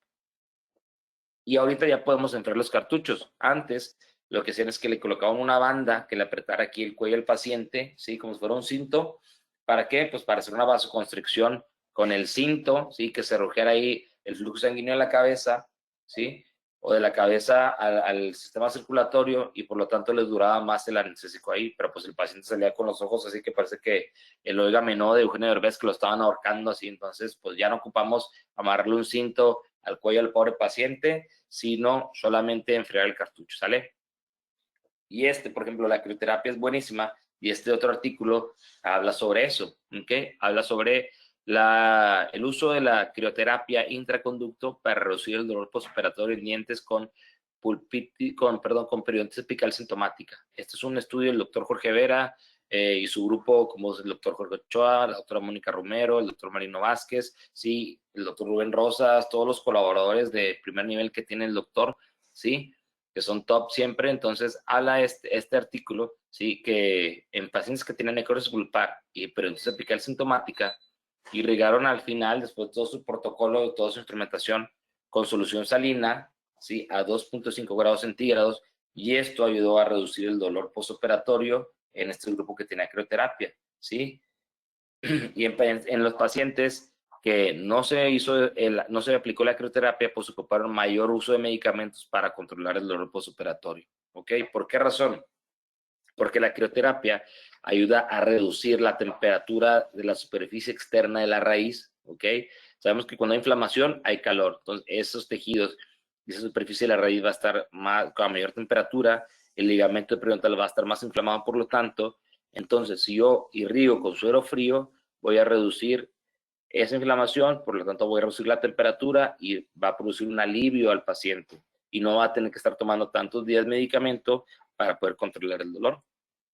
Y ahorita ya podemos enfriar los cartuchos. Antes, lo que hacían es que le colocaban una banda que le apretara aquí el cuello al paciente, ¿sí? Como si fuera un cinto. ¿Para qué? Pues para hacer una vasoconstricción con el cinto, ¿sí? Que se redujera ahí el flujo sanguíneo de la cabeza, ¿sí? O de la cabeza al sistema circulatorio y por lo tanto les duraba más el anestésico ahí, pero pues el paciente salía con los ojos así que parece que el Oiga Menó de Eugenio Derbez que lo estaban ahorcando así, entonces pues ya no ocupamos amarrarle un cinto al cuello al pobre paciente, sino solamente enfriar el cartucho, ¿sale? Y por ejemplo, la crioterapia es buenísima y este otro artículo habla sobre eso, ¿ok? Habla sobre el uso de la crioterapia intraconducto para reducir el dolor postoperatorio en dientes con periodontitis apical sintomática. Este es un estudio del doctor Jorge Vera y su grupo, como el doctor Jorge Ochoa, la doctora Mónica Romero, el doctor Marino Vázquez, sí, el doctor Rubén Rosas, todos los colaboradores de primer nivel que tiene el doctor, sí, que son top siempre. Entonces habla este artículo, sí, que en pacientes que tienen necrosis pulpar y periodontitis apical sintomática, irrigaron al final, después de todo su protocolo, toda su instrumentación, con solución salina, ¿sí? A 2.5 grados centígrados, y esto ayudó a reducir el dolor postoperatorio en este grupo que tenía crioterapia, ¿sí? Y en los pacientes que no no se aplicó la crioterapia, pues ocuparon mayor uso de medicamentos para controlar el dolor postoperatorio, ¿ok? ¿Por qué razón? porque la crioterapia ayuda a reducir la temperatura de la superficie externa de la raíz, ¿ok? Sabemos que cuando hay inflamación hay calor, entonces esos tejidos y esa superficie de la raíz va a estar con mayor temperatura, el ligamento periodontal va a estar más inflamado, por lo tanto, entonces si yo irrigo con suero frío, voy a reducir esa inflamación, por lo tanto voy a reducir la temperatura y va a producir un alivio al paciente y no va a tener que estar tomando tantos días de medicamento para poder controlar el dolor.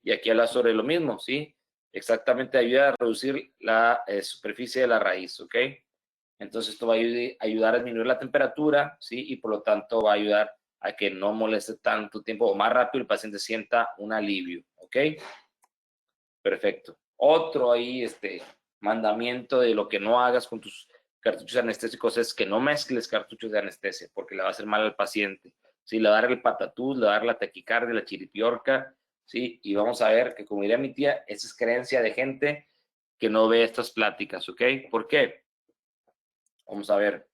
Y aquí habla sobre lo mismo, ¿sí? Exactamente ayuda a reducir la superficie de la raíz, ¿ok? Entonces esto va a ayudar a disminuir la temperatura, ¿sí? Y por lo tanto va a ayudar a que no moleste tanto tiempo o más rápido el paciente sienta un alivio, ¿ok? Perfecto. Otro ahí, mandamiento de lo que no hagas con tus cartuchos anestésicos es que no mezcles cartuchos de anestesia porque le va a hacer mal al paciente. Sí, le va a dar el patatús, le va a dar la taquicardia, la chiripiorca, sí, y vamos a ver que, como diría mi tía, esa es creencia de gente que no ve estas pláticas, ¿ok? ¿Por qué? Vamos a ver.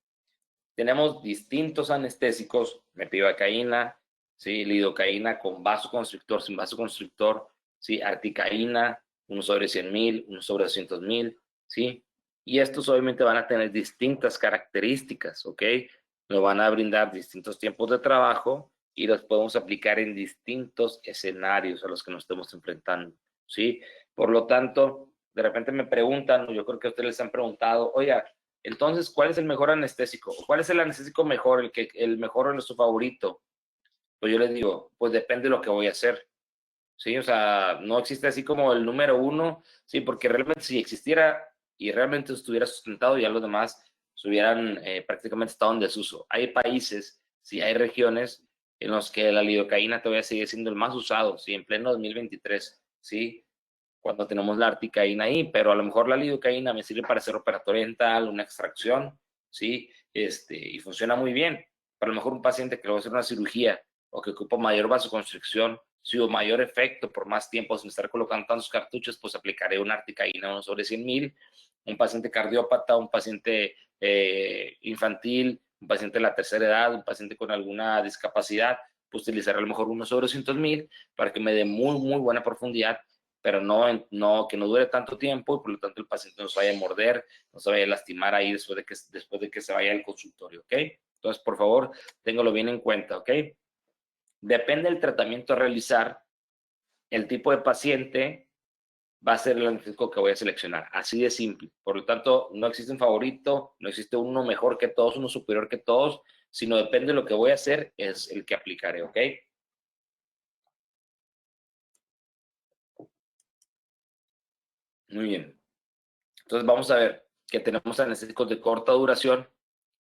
Tenemos distintos anestésicos, mepivacaína, ¿sí? Lidocaína con vasoconstrictor, sin vasoconstrictor, ¿sí? Articaína, uno sobre 100,000, uno sobre 200,000, ¿sí? Y estos obviamente van a tener distintas características, ¿ok? Nos van a brindar distintos tiempos de trabajo y los podemos aplicar en distintos escenarios a los que nos estemos enfrentando, ¿sí? Por lo tanto, de repente me preguntan, yo creo que a ustedes les han preguntado, oiga, entonces, ¿cuál es el mejor anestésico? ¿Cuál es el anestésico mejor, el mejor o su favorito? Pues yo les digo, pues depende de lo que voy a hacer, ¿sí? O sea, no existe así como el número uno, ¿sí? Porque realmente si existiera y realmente estuviera sustentado, ya los demás se hubieran prácticamente estado en desuso. Hay países, sí, hay regiones en los que la lidocaína todavía sigue siendo el más usado, ¿sí? En pleno 2023, ¿sí? Cuando tenemos la articaína ahí, pero a lo mejor la lidocaína me sirve para hacer operatorio dental, una extracción, ¿sí? Y funciona muy bien. Para a lo mejor un paciente que le va a hacer una cirugía o que ocupa mayor vasoconstricción, si o mayor efecto por más tiempo sin estar colocando tantos cartuchos, pues aplicaré una articaína 1 sobre 100,000. Un paciente cardiópata, un paciente infantil, un paciente de la tercera edad, un paciente con alguna discapacidad, pues utilizaré a lo mejor 1 sobre 200,000 para que me dé muy, muy buena profundidad, pero que no dure tanto tiempo y por lo tanto el paciente no se vaya a morder, no se vaya a lastimar ahí después de que se vaya al consultorio, ¿ok? Entonces, por favor, téngalo bien en cuenta, ¿ok? Depende del tratamiento a realizar, el tipo de paciente va a ser el anestésico que voy a seleccionar, así de simple. Por lo tanto, no existe un favorito, no existe uno mejor que todos, uno superior que todos, sino depende de lo que voy a hacer, es el que aplicaré, ¿ok? Muy bien. Entonces vamos a ver que tenemos anestésicos de corta duración,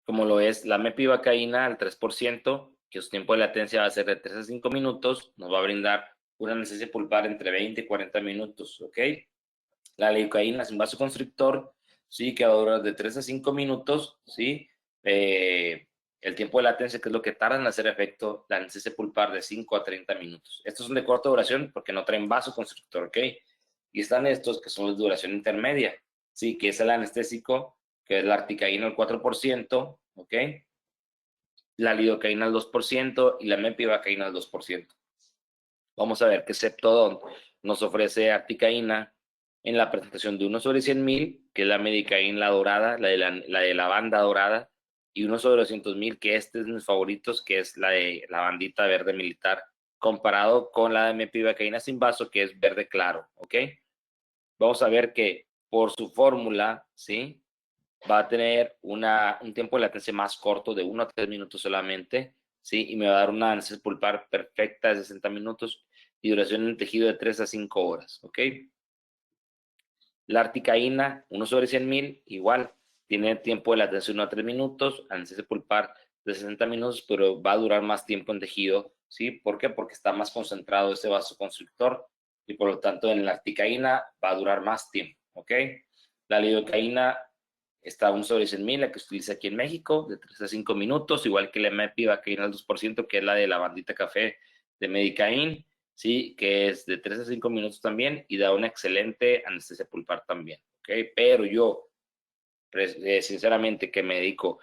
como lo es la mepivacaína al 3%, que su tiempo de latencia va a ser de 3 a 5 minutos, nos va a brindar una anestesia pulpar entre 20 y 40 minutos, ¿ok? La lidocaína sin vasoconstrictor, sí, que va a durar de 3 a 5 minutos, ¿sí? El tiempo de latencia, que es lo que tarda en hacer efecto, la anestesia pulpar de 5 a 30 minutos. Estos son de corta duración porque no traen vasoconstrictor, ¿ok? Y están estos que son de duración intermedia, ¿sí? Que es el anestésico, que es la articaína al 4%, ¿ok? La lidocaína al 2% y la mepivacaína al 2%. Vamos a ver que Septodont nos ofrece articaína en la presentación de 1 sobre 100,000, que es la medicaína dorada, la de la banda dorada, y 1 sobre 200,000, que este es de mis favoritos, que es la de la bandita verde militar, comparado con la de mepivacaína sin vaso, que es verde claro, ¿ok? Vamos a ver que por su fórmula, ¿sí? Va a tener un tiempo de latencia más corto, de 1 a 3 minutos solamente, ¿sí? Y me va a dar una anestesia pulpar perfecta de 60 minutos y duración en tejido de 3 a 5 horas, ¿ok? La articaína, 1 sobre 100,000, igual, tiene tiempo de latencia de 1 a 3 minutos, anestesia pulpar de 60 minutos, pero va a durar más tiempo en tejido, ¿sí? ¿Por qué? Porque está más concentrado ese vasoconstrictor y por lo tanto en la articaína va a durar más tiempo, ¿ok? La lidocaína está 1 sobre 100,000, la que se utiliza aquí en México, de 3 a 5 minutos, igual que la mepivacaína al 2%, que es la de la bandita café de Medicaín, ¿sí? Que es de 3 a 5 minutos también y da una excelente anestesia pulpar también, ¿ok? Pero yo, sinceramente, que me dedico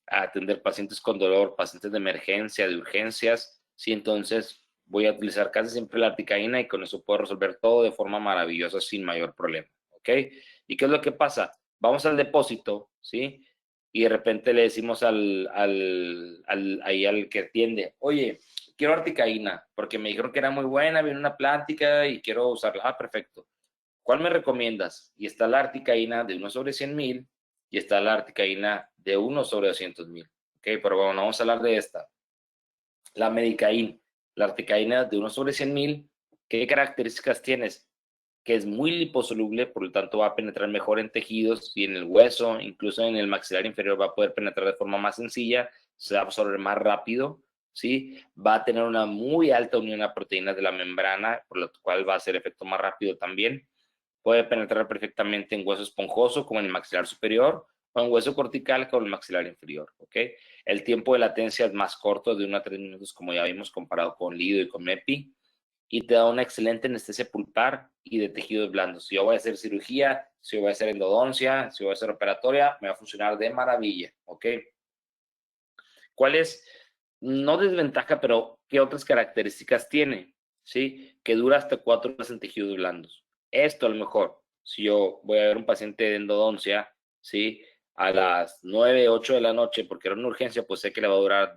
a atender pacientes con dolor, pacientes de emergencia, de urgencias, sí, entonces voy a utilizar casi siempre la articaína y con eso puedo resolver todo de forma maravillosa sin mayor problema, ¿ok? ¿Y qué es lo que pasa? Vamos al depósito, ¿sí? Y de repente le decimos ahí al que atiende, oye, quiero articaína, porque me dijeron que era muy buena, viene una plática y quiero usarla. Ah, perfecto. ¿Cuál me recomiendas? Y está la articaína de 1/100,000 y está la articaína de 1/200,000. Ok, pero bueno, vamos a hablar de esta. La medicaína, la articaína de 1/100,000, ¿qué características tienes? Que es muy liposoluble, por lo tanto va a penetrar mejor en tejidos y en el hueso, incluso en el maxilar inferior va a poder penetrar de forma más sencilla, se va a absorber más rápido, ¿sí? Va a tener una muy alta unión a proteínas de la membrana, por lo cual va a hacer efecto más rápido también. Puede penetrar perfectamente en hueso esponjoso, como en el maxilar superior, o en hueso cortical, como en el maxilar inferior, ¿ok? El tiempo de latencia es más corto, de 1 a 3 minutos, como ya vimos, comparado con Lido y con MEPI, y te da una excelente anestesia pulpar y de tejidos blandos. Si yo voy a hacer cirugía, si yo voy a hacer endodoncia, si voy a hacer operatoria, me va a funcionar de maravilla, ¿ok? ¿Cuál es, no desventaja, pero qué otras características tiene? ¿Sí? Que dura hasta 4 horas en tejidos blandos. Esto a lo mejor, si yo voy a ver un paciente de endodoncia, ¿sí? A las 9, 8 de la noche, porque era una urgencia, pues sé que le va a durar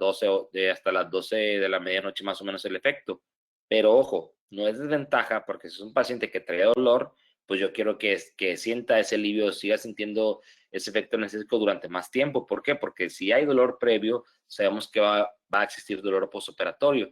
hasta las 12 de la medianoche más o menos el efecto. Pero ojo, no es desventaja, porque si es un paciente que trae dolor, pues yo quiero que sienta ese alivio, siga sintiendo ese efecto anestésico durante más tiempo. ¿Por qué? Porque si hay dolor previo, sabemos que va a existir dolor postoperatorio.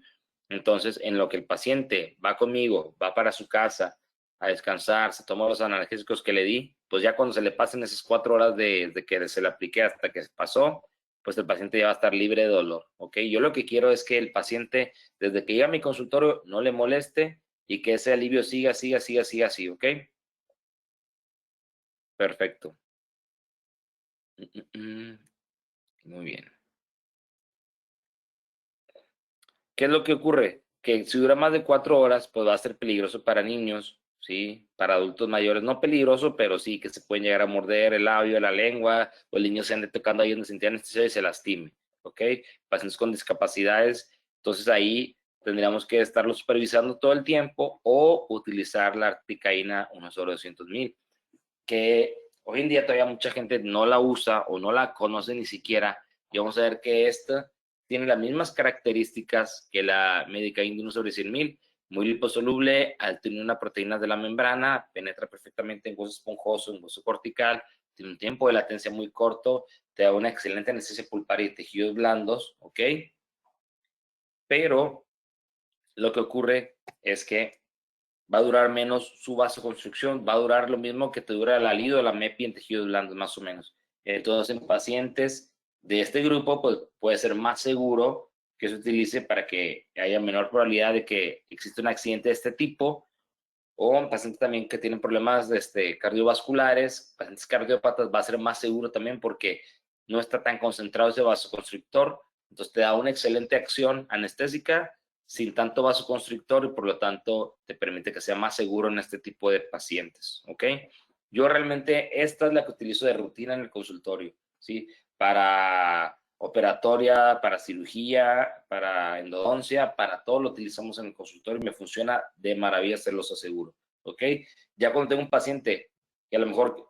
Entonces, en lo que el paciente va conmigo, va para su casa a descansar, se toma los analgésicos que le di, pues ya cuando se le pasen esas 4 horas de que se le aplique hasta que se pasó, pues el paciente ya va a estar libre de dolor, ¿ok? Yo lo que quiero es que el paciente, desde que llega a mi consultorio, no le moleste y que ese alivio siga así, ¿ok? Perfecto. Muy bien. ¿Qué es lo que ocurre? Que si dura más de 4 horas, pues va a ser peligroso para niños, ¿sí? Para adultos mayores, no peligroso, pero sí que se pueden llegar a morder el labio, la lengua, o el niño se ande tocando ahí donde sentía anestesia y se lastime, ¿ok? Pacientes con discapacidades, entonces ahí tendríamos que estarlo supervisando todo el tiempo o utilizar la articaína 1/200,000, que hoy en día todavía mucha gente no la usa o no la conoce ni siquiera, y vamos a ver que esta tiene las mismas características que la Medicaína de 1/100,000, muy liposoluble, al tener una proteína de la membrana, penetra perfectamente en hueso esponjoso, en hueso cortical, tiene un tiempo de latencia muy corto, te da una excelente anestesia pulpar y tejidos blandos, ¿ok? Pero lo que ocurre es que va a durar menos su vasoconstricción, va a durar lo mismo que te dura la lido o la MEPI en tejidos blandos, más o menos. Entonces, en pacientes de este grupo, pues puede ser más seguro que se utilice para que haya menor probabilidad de que exista un accidente de este tipo, o en pacientes también que tienen problemas cardiovasculares, pacientes cardiópatas, va a ser más seguro también porque no está tan concentrado ese vasoconstrictor, entonces te da una excelente acción anestésica sin tanto vasoconstrictor y por lo tanto te permite que sea más seguro en este tipo de pacientes, ¿ok? Yo realmente esta es la que utilizo de rutina en el consultorio, ¿sí? Para operatoria, para cirugía, para endodoncia, para todo lo utilizamos en el consultorio y me funciona de maravilla, se los aseguro, ¿ok? Ya cuando tengo un paciente que a lo mejor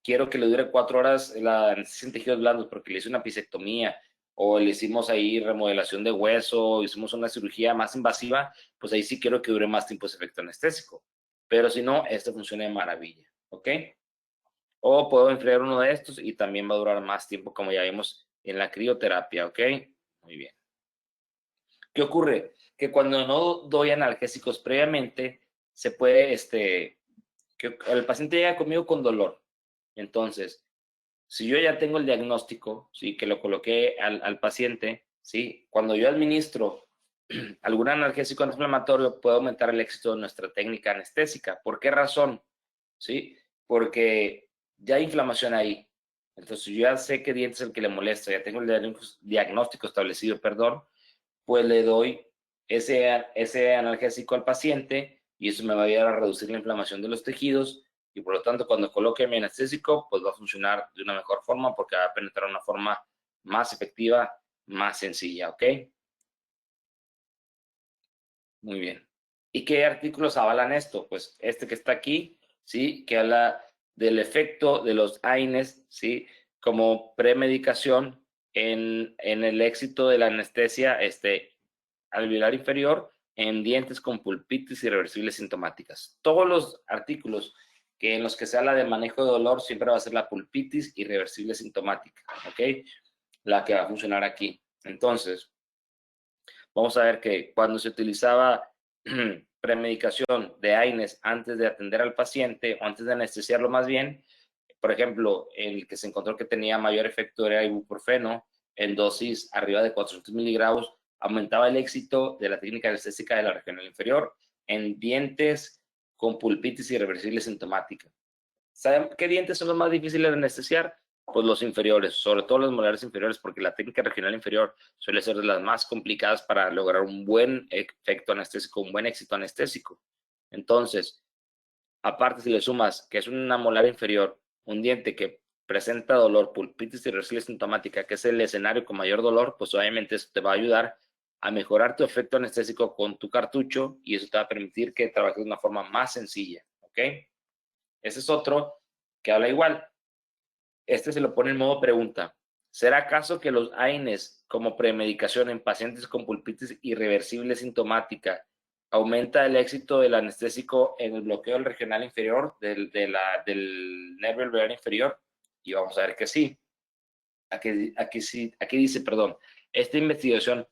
quiero que le dure 4 horas la anestesia en tejidos blandos porque le hice una pisectomía o le hicimos ahí remodelación de hueso, hicimos una cirugía más invasiva, pues ahí sí quiero que dure más tiempo ese efecto anestésico. Pero si no, este funciona de maravilla, ¿ok? O puedo enfriar uno de estos y también va a durar más tiempo, como ya vimos en la crioterapia, ¿ok? Muy bien. ¿Qué ocurre? Que cuando no doy analgésicos previamente, se puede, que el paciente llega conmigo con dolor. Entonces, si yo ya tengo el diagnóstico, sí, que lo coloqué al paciente, sí, cuando yo administro algún analgésico antiinflamatorio, puede aumentar el éxito de nuestra técnica anestésica. ¿Por qué razón? Sí, porque ya hay inflamación ahí. Entonces, yo ya sé qué diente es el que le molesta, ya tengo el diagnóstico establecido, perdón, pues le doy ese analgésico al paciente y eso me va a ayudar a reducir la inflamación de los tejidos y por lo tanto cuando coloque mi anestésico pues va a funcionar de una mejor forma porque va a penetrar de una forma más efectiva, más sencilla, ¿ok? Muy bien. ¿Y qué artículos avalan esto? Pues este que está aquí, ¿sí? Que habla del efecto de los AINES, ¿sí? Como premedicación en el éxito de la anestesia alveolar inferior en dientes con pulpitis irreversibles sintomáticas. Todos los artículos en los que se habla de manejo de dolor siempre va a ser la pulpitis irreversible sintomática, ¿ok? La que va a funcionar aquí. Entonces, vamos a ver que cuando se utilizaba premedicación de AINES antes de atender al paciente o antes de anestesiarlo más bien, por ejemplo, el que se encontró que tenía mayor efecto era ibuprofeno en dosis arriba de 400 miligramos, aumentaba el éxito de la técnica anestésica de la regional inferior en dientes con pulpitis irreversible sintomática. ¿Saben qué dientes son los más difíciles de anestesiar? Pues los inferiores, sobre todo los molares inferiores, porque la técnica regional inferior suele ser de las más complicadas para lograr un buen efecto anestésico, un buen éxito anestésico. Entonces, aparte si le sumas que es una molar inferior, un diente que presenta dolor, pulpitis irreversible sintomática, que es el escenario con mayor dolor, pues obviamente eso te va a ayudar a mejorar tu efecto anestésico con tu cartucho y eso te va a permitir que trabajes de una forma más sencilla, ¿ok? Ese es otro que habla igual. Este se lo pone en modo pregunta. ¿Será acaso que los AINES como premedicación en pacientes con pulpitis irreversible sintomática aumenta el éxito del anestésico en el bloqueo del regional inferior del nervio alveolar inferior? Y vamos a ver que sí. Aquí dice, perdón, esta investigación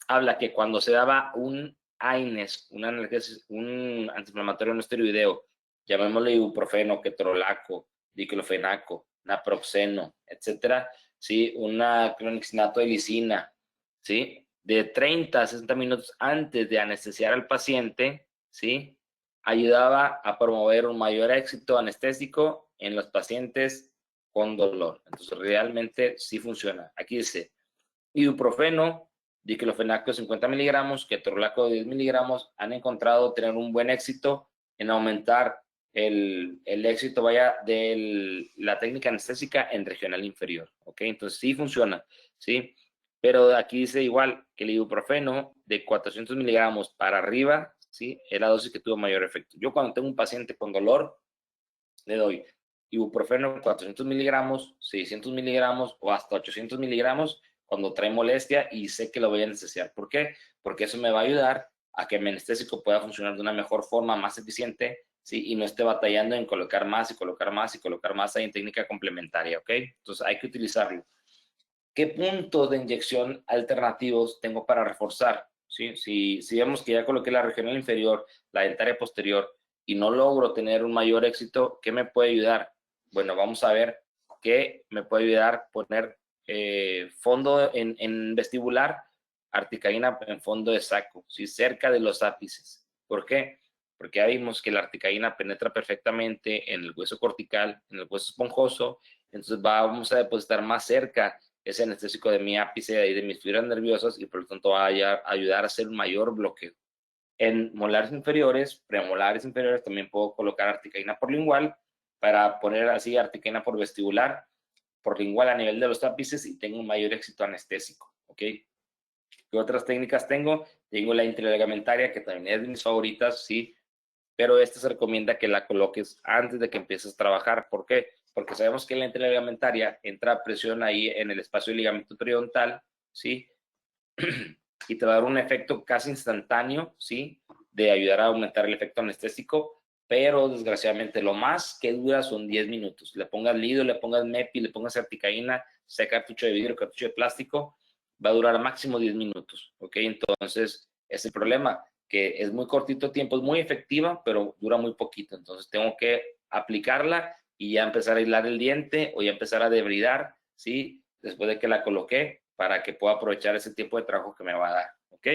habla que cuando se daba un AINES, un antiinflamatorio no esteroideo, llamémosle ibuprofeno, ketorolaco, diclofenaco, naproxeno, etcétera, ¿sí? Una clonixinato de lisina, ¿sí? De 30 a 60 minutos antes de anestesiar al paciente, ¿sí? Ayudaba a promover un mayor éxito anestésico en los pacientes con dolor. Entonces, realmente sí funciona. Aquí dice, ibuprofeno, diclofenaco 50 miligramos, ketorolaco 10 miligramos, han encontrado tener un buen éxito en aumentar el éxito, vaya, de la técnica anestésica en regional inferior, ¿ok? Entonces sí funciona, ¿sí? Pero aquí dice igual que el ibuprofeno de 400 miligramos para arriba, ¿sí? Es la dosis que tuvo mayor efecto. Yo cuando tengo un paciente con dolor, le doy ibuprofeno 400 miligramos, 600 miligramos o hasta 800 miligramos cuando trae molestia y sé que lo voy a anestesiar. ¿Por qué? Porque eso me va a ayudar a que mi anestésico pueda funcionar de una mejor forma, más eficiente, ¿sí? Y no esté batallando en colocar más y colocar más y colocar más ahí en técnica complementaria, ¿ok? Entonces hay que utilizarlo. ¿Qué puntos de inyección alternativos tengo para reforzar? ¿Sí? Si vemos que ya coloqué la regional inferior, la dentaria posterior y no logro tener un mayor éxito, ¿qué me puede ayudar? Bueno, vamos a ver qué me puede ayudar poner fondo en vestibular, articaína en fondo de saco, ¿sí? Cerca de los ápices. ¿Por qué? Porque ya vimos que la articaína penetra perfectamente en el hueso cortical, en el hueso esponjoso, entonces vamos a depositar más cerca ese anestésico de mi ápice y de mis fibras nerviosas y por lo tanto va a ayudar a hacer un mayor bloqueo. En molares inferiores, premolares inferiores, también puedo colocar articaína por lingual para poner así articaína por vestibular, por lingual a nivel de los ápices y tengo un mayor éxito anestésico, ¿ok? ¿Qué otras técnicas tengo? Tengo la intraligamentaria, que también es de mis favoritas, sí, pero esta se recomienda que la coloques antes de que empieces a trabajar. ¿Por qué? Porque sabemos que en la intraligamentaria entra presión ahí en el espacio del ligamento periodontal, ¿sí? Y te va a dar un efecto casi instantáneo, ¿sí? De ayudar a aumentar el efecto anestésico, pero desgraciadamente lo más que dura son 10 minutos. Le pongas lido, le pongas MEPI, le pongas articaína, sea cartucho de vidrio, cartucho de plástico, va a durar máximo 10 minutos, ¿ok? Entonces, es el problema, que es muy cortito tiempo, es muy efectiva, pero dura muy poquito. Entonces, tengo que aplicarla y ya empezar a aislar el diente o ya empezar a debridar, ¿sí? Después de que la coloqué, para que pueda aprovechar ese tiempo de trabajo que me va a dar, ¿ok?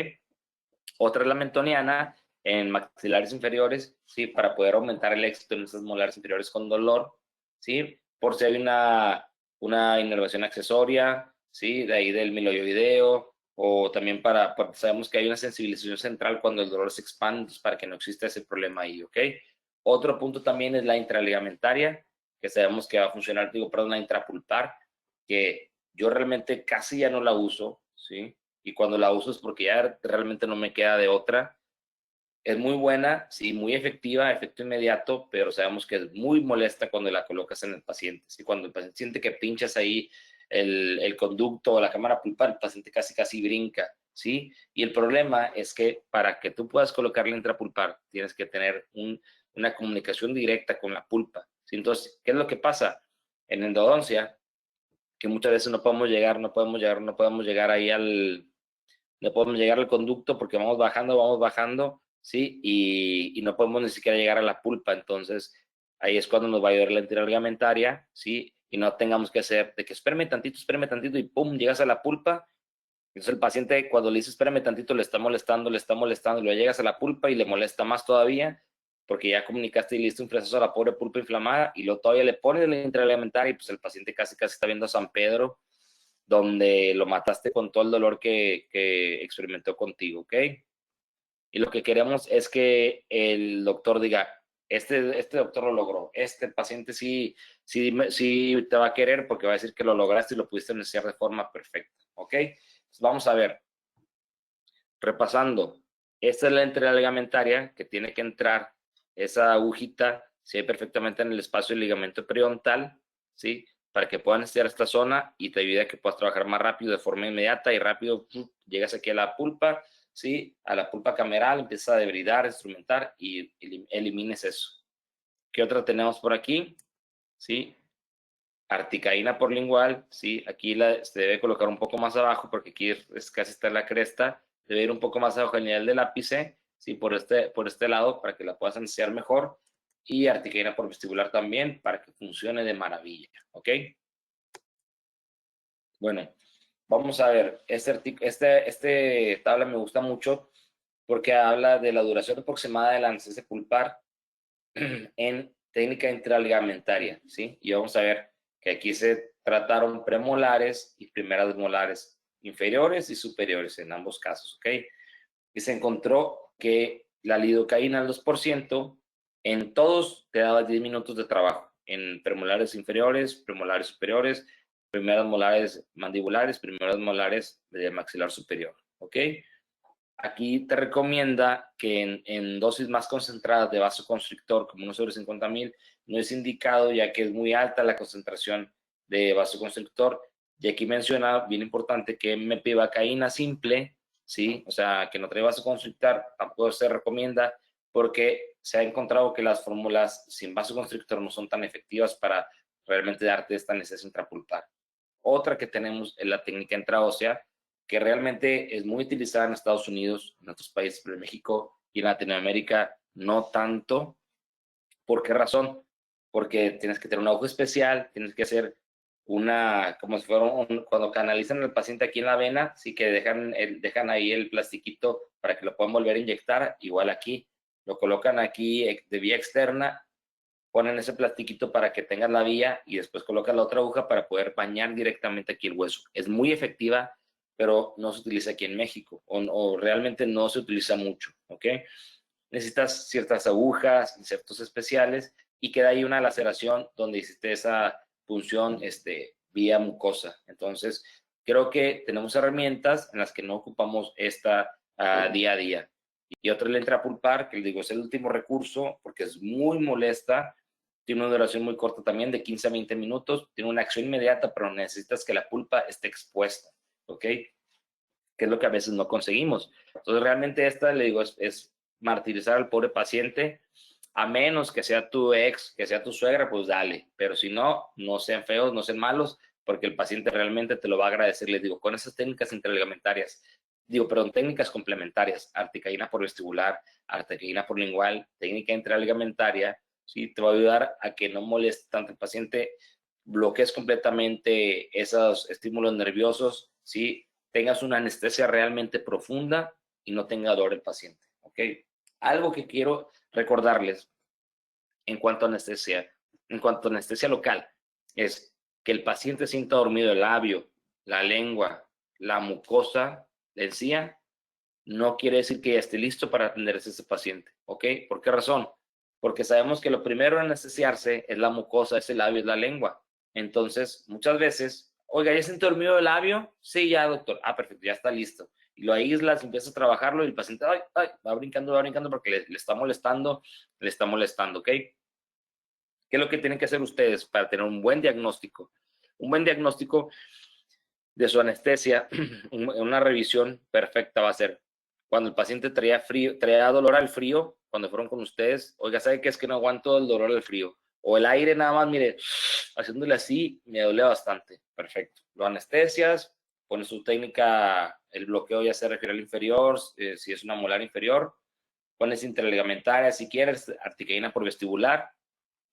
Otra es la mentoniana en maxilares inferiores, ¿sí? Para poder aumentar el éxito en esas molares inferiores con dolor, ¿sí? Por si hay una inervación accesoria, ¿sí? De ahí del miloioideo, o también sabemos que hay una sensibilización central cuando el dolor se expande, para que no exista ese problema ahí, ¿ok? Otro punto también es la intraligamentaria, que sabemos que va a funcionar, perdón, la intrapulpar, que yo realmente casi ya no la uso, ¿sí? Y cuando la uso es porque ya realmente no me queda de otra. es muy buena, sí, muy efectiva, efecto inmediato, pero sabemos que es muy molesta cuando la colocas en el paciente. ¿Sí? Cuando el paciente siente que pinchas ahí el conducto o la cámara pulpar, el paciente casi brinca, ¿sí? Y el problema es que para que tú puedas colocar la intrapulpar, tienes que tener una comunicación directa con la pulpa, ¿sí? Entonces, ¿qué es lo que pasa? En endodoncia, que muchas veces no podemos llegar ahí no podemos llegar al conducto porque vamos bajando, ¿sí? Y no podemos ni siquiera llegar a la pulpa. Entonces, ahí es cuando nos va a ayudar la entidad ligamentaria, ¿sí? Y no tengamos que hacer de que espérame tantito y pum, llegas a la pulpa. Entonces el paciente cuando le dice espérame tantito le está molestando, luego llegas a la pulpa y le molesta más todavía porque ya comunicaste y le diste un fresazo a la pobre pulpa inflamada y luego todavía le pones la intraligamentaria y pues el paciente casi está viendo a San Pedro donde lo mataste con todo el dolor que experimentó contigo, ¿ok? Y lo que queremos es que el doctor diga, este doctor lo logró, este paciente sí te va a querer porque va a decir que lo lograste y lo pudiste iniciar de forma perfecta, ¿ok? Entonces vamos a ver, repasando, esta es la entrada ligamentaria que tiene que entrar esa agujita, se ve perfectamente en el espacio del ligamento periodontal, ¿sí? Para que puedan estirar esta zona y te ayude a que puedas trabajar más rápido de forma inmediata y rápido llegas aquí a la pulpa, ¿sí? A la pulpa cameral, empiezas a debridar, instrumentar y elimines eso. ¿Qué otra tenemos por aquí? ¿Sí? Articaína por lingual, ¿sí? Aquí se debe colocar un poco más abajo porque aquí casi está en la cresta, debe ir un poco más abajo el nivel del ápice, ¿sí? Por este lado para que la puedas anestesiar mejor y articaína por vestibular también para que funcione de maravilla, ¿ok? Bueno, vamos a ver, este tabla me gusta mucho porque habla de la duración aproximada de la anestesia pulpar en técnica intraligamentaria, ¿sí? Y vamos a ver que aquí se trataron premolares y primeras molares inferiores y superiores en ambos casos, ¿ok? Y se encontró que la lidocaína al 2% en todos te daba 10 minutos de trabajo, en premolares inferiores, premolares superiores, primeras molares mandibulares, primeras molares de maxilar superior, ¿ok? Aquí te recomienda que en dosis más concentradas de vasoconstrictor, como 1 sobre 50,000, no es indicado ya que es muy alta la concentración de vasoconstrictor. Y aquí menciona, bien importante, que mepivacaína simple, ¿sí? O sea, que no trae vasoconstrictor, tampoco se recomienda porque se ha encontrado que las fórmulas sin vasoconstrictor no son tan efectivas para realmente darte esta anestesia intrapulpar. Otra que tenemos es la técnica intraósea, que realmente es muy utilizada en Estados Unidos, en otros países, pero en México y en Latinoamérica no tanto. ¿Por qué razón? Porque tienes que tener un ojo especial, tienes que hacer como si fuera cuando canalizan al paciente aquí en la vena, sí que dejan ahí el plastiquito para que lo puedan volver a inyectar, igual aquí, lo colocan aquí de vía externa, ponen ese plastiquito para que tengas la vía y después colocan la otra aguja para poder bañar directamente aquí el hueso. Es muy efectiva, pero no se utiliza aquí en México o realmente no se utiliza mucho, ¿ok? Necesitas ciertas agujas, insertos especiales y queda ahí una laceración donde hiciste esa punción vía mucosa. Entonces, creo que tenemos herramientas en las que no ocupamos esta día a día. Y otra es la intrapulpar, que les digo, es el último recurso porque es muy molesta, tiene una duración muy corta también, de 15 a 20 minutos, tiene una acción inmediata, pero necesitas que la pulpa esté expuesta, ¿ok? Que es lo que a veces no conseguimos. Entonces, realmente esta, le digo, es martirizar al pobre paciente, a menos que sea tu ex, que sea tu suegra, pues dale, pero si no, no sean feos, no sean malos, porque el paciente realmente te lo va a agradecer. Les digo, con esas técnicas intraligamentarias, técnicas complementarias, articaína por vestibular, articaína por lingual, técnica intraligamentaria, ¿sí? Te va a ayudar a que no moleste tanto el paciente, bloquees completamente esos estímulos nerviosos, ¿sí? Tengas una anestesia realmente profunda y no tenga dolor el paciente, ¿ok? Algo que quiero recordarles en cuanto a anestesia local, es que el paciente sienta dormido el labio, la lengua, la mucosa, la encía, no quiere decir que ya esté listo para atenderse a ese paciente, ¿ok? ¿Por qué razón? Porque sabemos que lo primero en anestesiarse es la mucosa, es el labio, es la lengua. Entonces, muchas veces, oiga, ¿ya siento dormido el labio? Sí, ya, doctor. Ah, perfecto, ya está listo. y lo aíslas, empiezas a trabajarlo y el paciente va brincando porque le está molestando, ¿ok? ¿Qué es lo que tienen que hacer ustedes para tener un buen diagnóstico? Un buen diagnóstico de su anestesia, una revisión perfecta va a ser cuando el paciente traía dolor al frío, cuando fueron con ustedes, oiga, ¿sabe qué es que no aguanto el dolor al frío? O el aire nada más, mire, haciéndole así, me duele bastante. Perfecto. Lo anestesias, pones su técnica, el bloqueo ya sea referencial inferior, si es una molar inferior, pones interligamentaria si quieres, articaína por vestibular,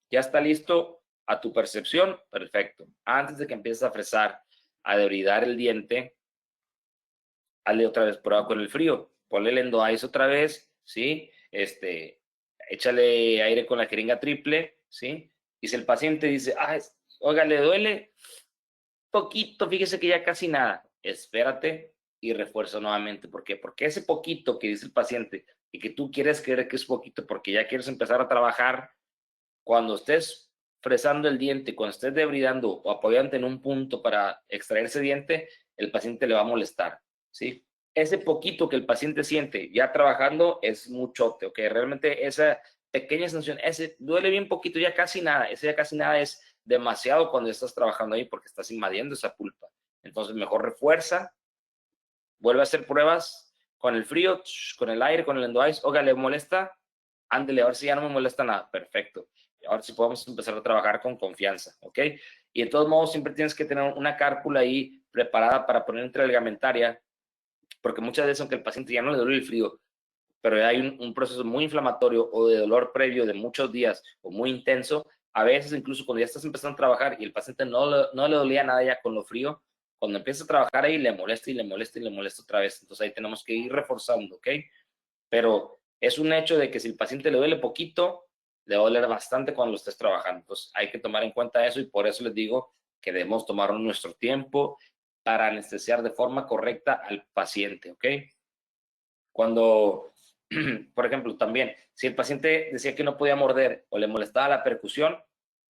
ya está listo a tu percepción, perfecto. Antes de que empieces a fresar, a debridar el diente, hazle otra vez prueba con el frío, ponle el Endo-Ice otra vez, ¿sí? Échale aire con la jeringa triple, ¿sí? Y si el paciente dice, oiga, le duele poquito, fíjese que ya casi nada, espérate y refuerza nuevamente. ¿Por qué? Porque ese poquito que dice el paciente y que tú quieres creer que es poquito porque ya quieres empezar a trabajar, cuando estés fresando el diente, cuando estés debridando o apoyándote en un punto para extraer ese diente, el paciente le va a molestar, ¿sí? Ese poquito que el paciente siente ya trabajando es muchote, ¿ok? Realmente esa pequeña sensación, ese duele bien poquito, ya casi nada, ese ya casi nada es demasiado cuando estás trabajando ahí porque estás invadiendo esa pulpa. Entonces mejor refuerza, vuelve a hacer pruebas con el frío, con el aire, con el Endo-Ice. Oiga, ¿le molesta? Ándele, a ver si ya no me molesta nada. Perfecto. Ahora sí podemos empezar a trabajar con confianza, ¿ok? Y de todos modos siempre tienes que tener una cárpula ahí preparada para poner intraligamentaria, porque muchas veces aunque el paciente ya no le duele el frío, pero hay un proceso muy inflamatorio o de dolor previo de muchos días o muy intenso, a veces incluso cuando ya estás empezando a trabajar y el paciente no le dolía nada ya con lo frío, cuando empieza a trabajar ahí le molesta y le molesta y le molesta otra vez. Entonces ahí tenemos que ir reforzando, ¿ok? Pero es un hecho de que si el paciente le duele poquito, le va a doler bastante cuando lo estés trabajando. Entonces hay que tomar en cuenta eso y por eso les digo que debemos tomar nuestro tiempo para anestesiar de forma correcta al paciente, ¿ok? Cuando, por ejemplo, también, si el paciente decía que no podía morder o le molestaba la percusión,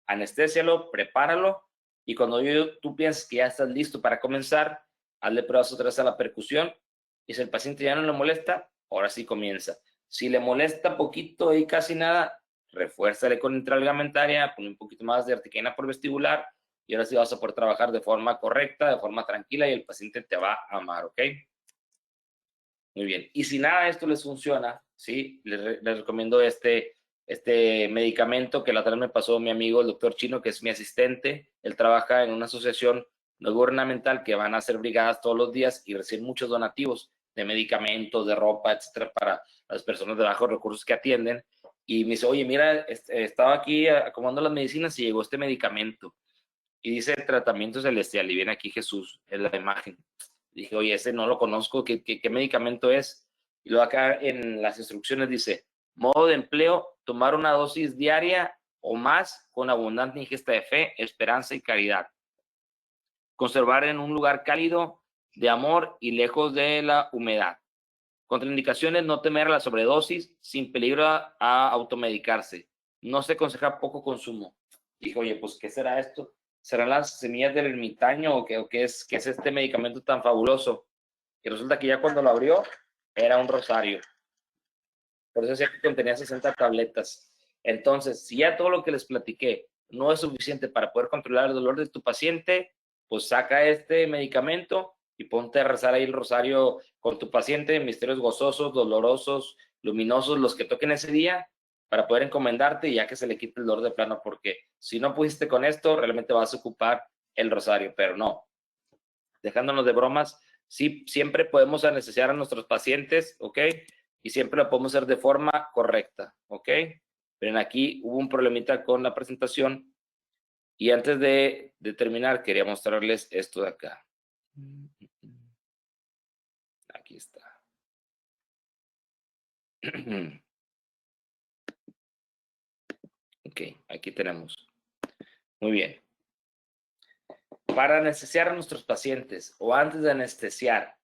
anestésialo, prepáralo y cuando tú piensas que ya estás listo para comenzar, hazle pruebas otra vez a la percusión y si el paciente ya no le molesta, ahora sí comienza. Si le molesta poquito y casi nada, refuérzale con intraligamentaria, pon un poquito más de articaína por vestibular y ahora sí vas a poder trabajar de forma correcta, de forma tranquila y el paciente te va a amar, ¿ok? Muy bien. Y si nada de esto les funciona, ¿sí? Les recomiendo este medicamento que la otra vez me pasó mi amigo, el doctor Chino, que es mi asistente. Él trabaja en una asociación no gubernamental que van a hacer brigadas todos los días y reciben muchos donativos de medicamentos, de ropa, etcétera, para las personas de bajos recursos que atienden. Y me dice, oye, mira, estaba aquí acomodando las medicinas y llegó este medicamento. Y dice tratamiento celestial y viene aquí Jesús en la imagen. Dije, oye, ese no lo conozco, ¿qué medicamento es? Y luego acá en las instrucciones dice, modo de empleo, tomar una dosis diaria o más con abundante ingesta de fe, esperanza y caridad. Conservar en un lugar cálido, de amor y lejos de la humedad. Contraindicaciones, no temer a la sobredosis, sin peligro a automedicarse. No se aconseja poco consumo. Dije, oye, pues, ¿qué será esto? ¿Serán las semillas del ermitaño o qué es este medicamento tan fabuloso? Y resulta que ya cuando lo abrió, era un rosario. Por eso decía que contenía 60 tabletas. Entonces, si ya todo lo que les platiqué no es suficiente para poder controlar el dolor de tu paciente, pues saca este medicamento y ponte a rezar ahí el rosario con tu paciente, misterios gozosos, dolorosos, luminosos, los que toquen ese día, para poder encomendarte y ya que se le quite el dolor de plano, porque si no pudiste con esto, realmente vas a ocupar el rosario, pero no. Dejándonos de bromas, sí, siempre podemos anestesiar a nuestros pacientes, ¿ok? Y siempre lo podemos hacer de forma correcta, ¿ok? Miren, aquí hubo un problemita con la presentación y antes de terminar quería mostrarles esto de acá. Aquí está. Ok, aquí tenemos. Muy bien. Para anestesiar a nuestros pacientes o antes de anestesiar,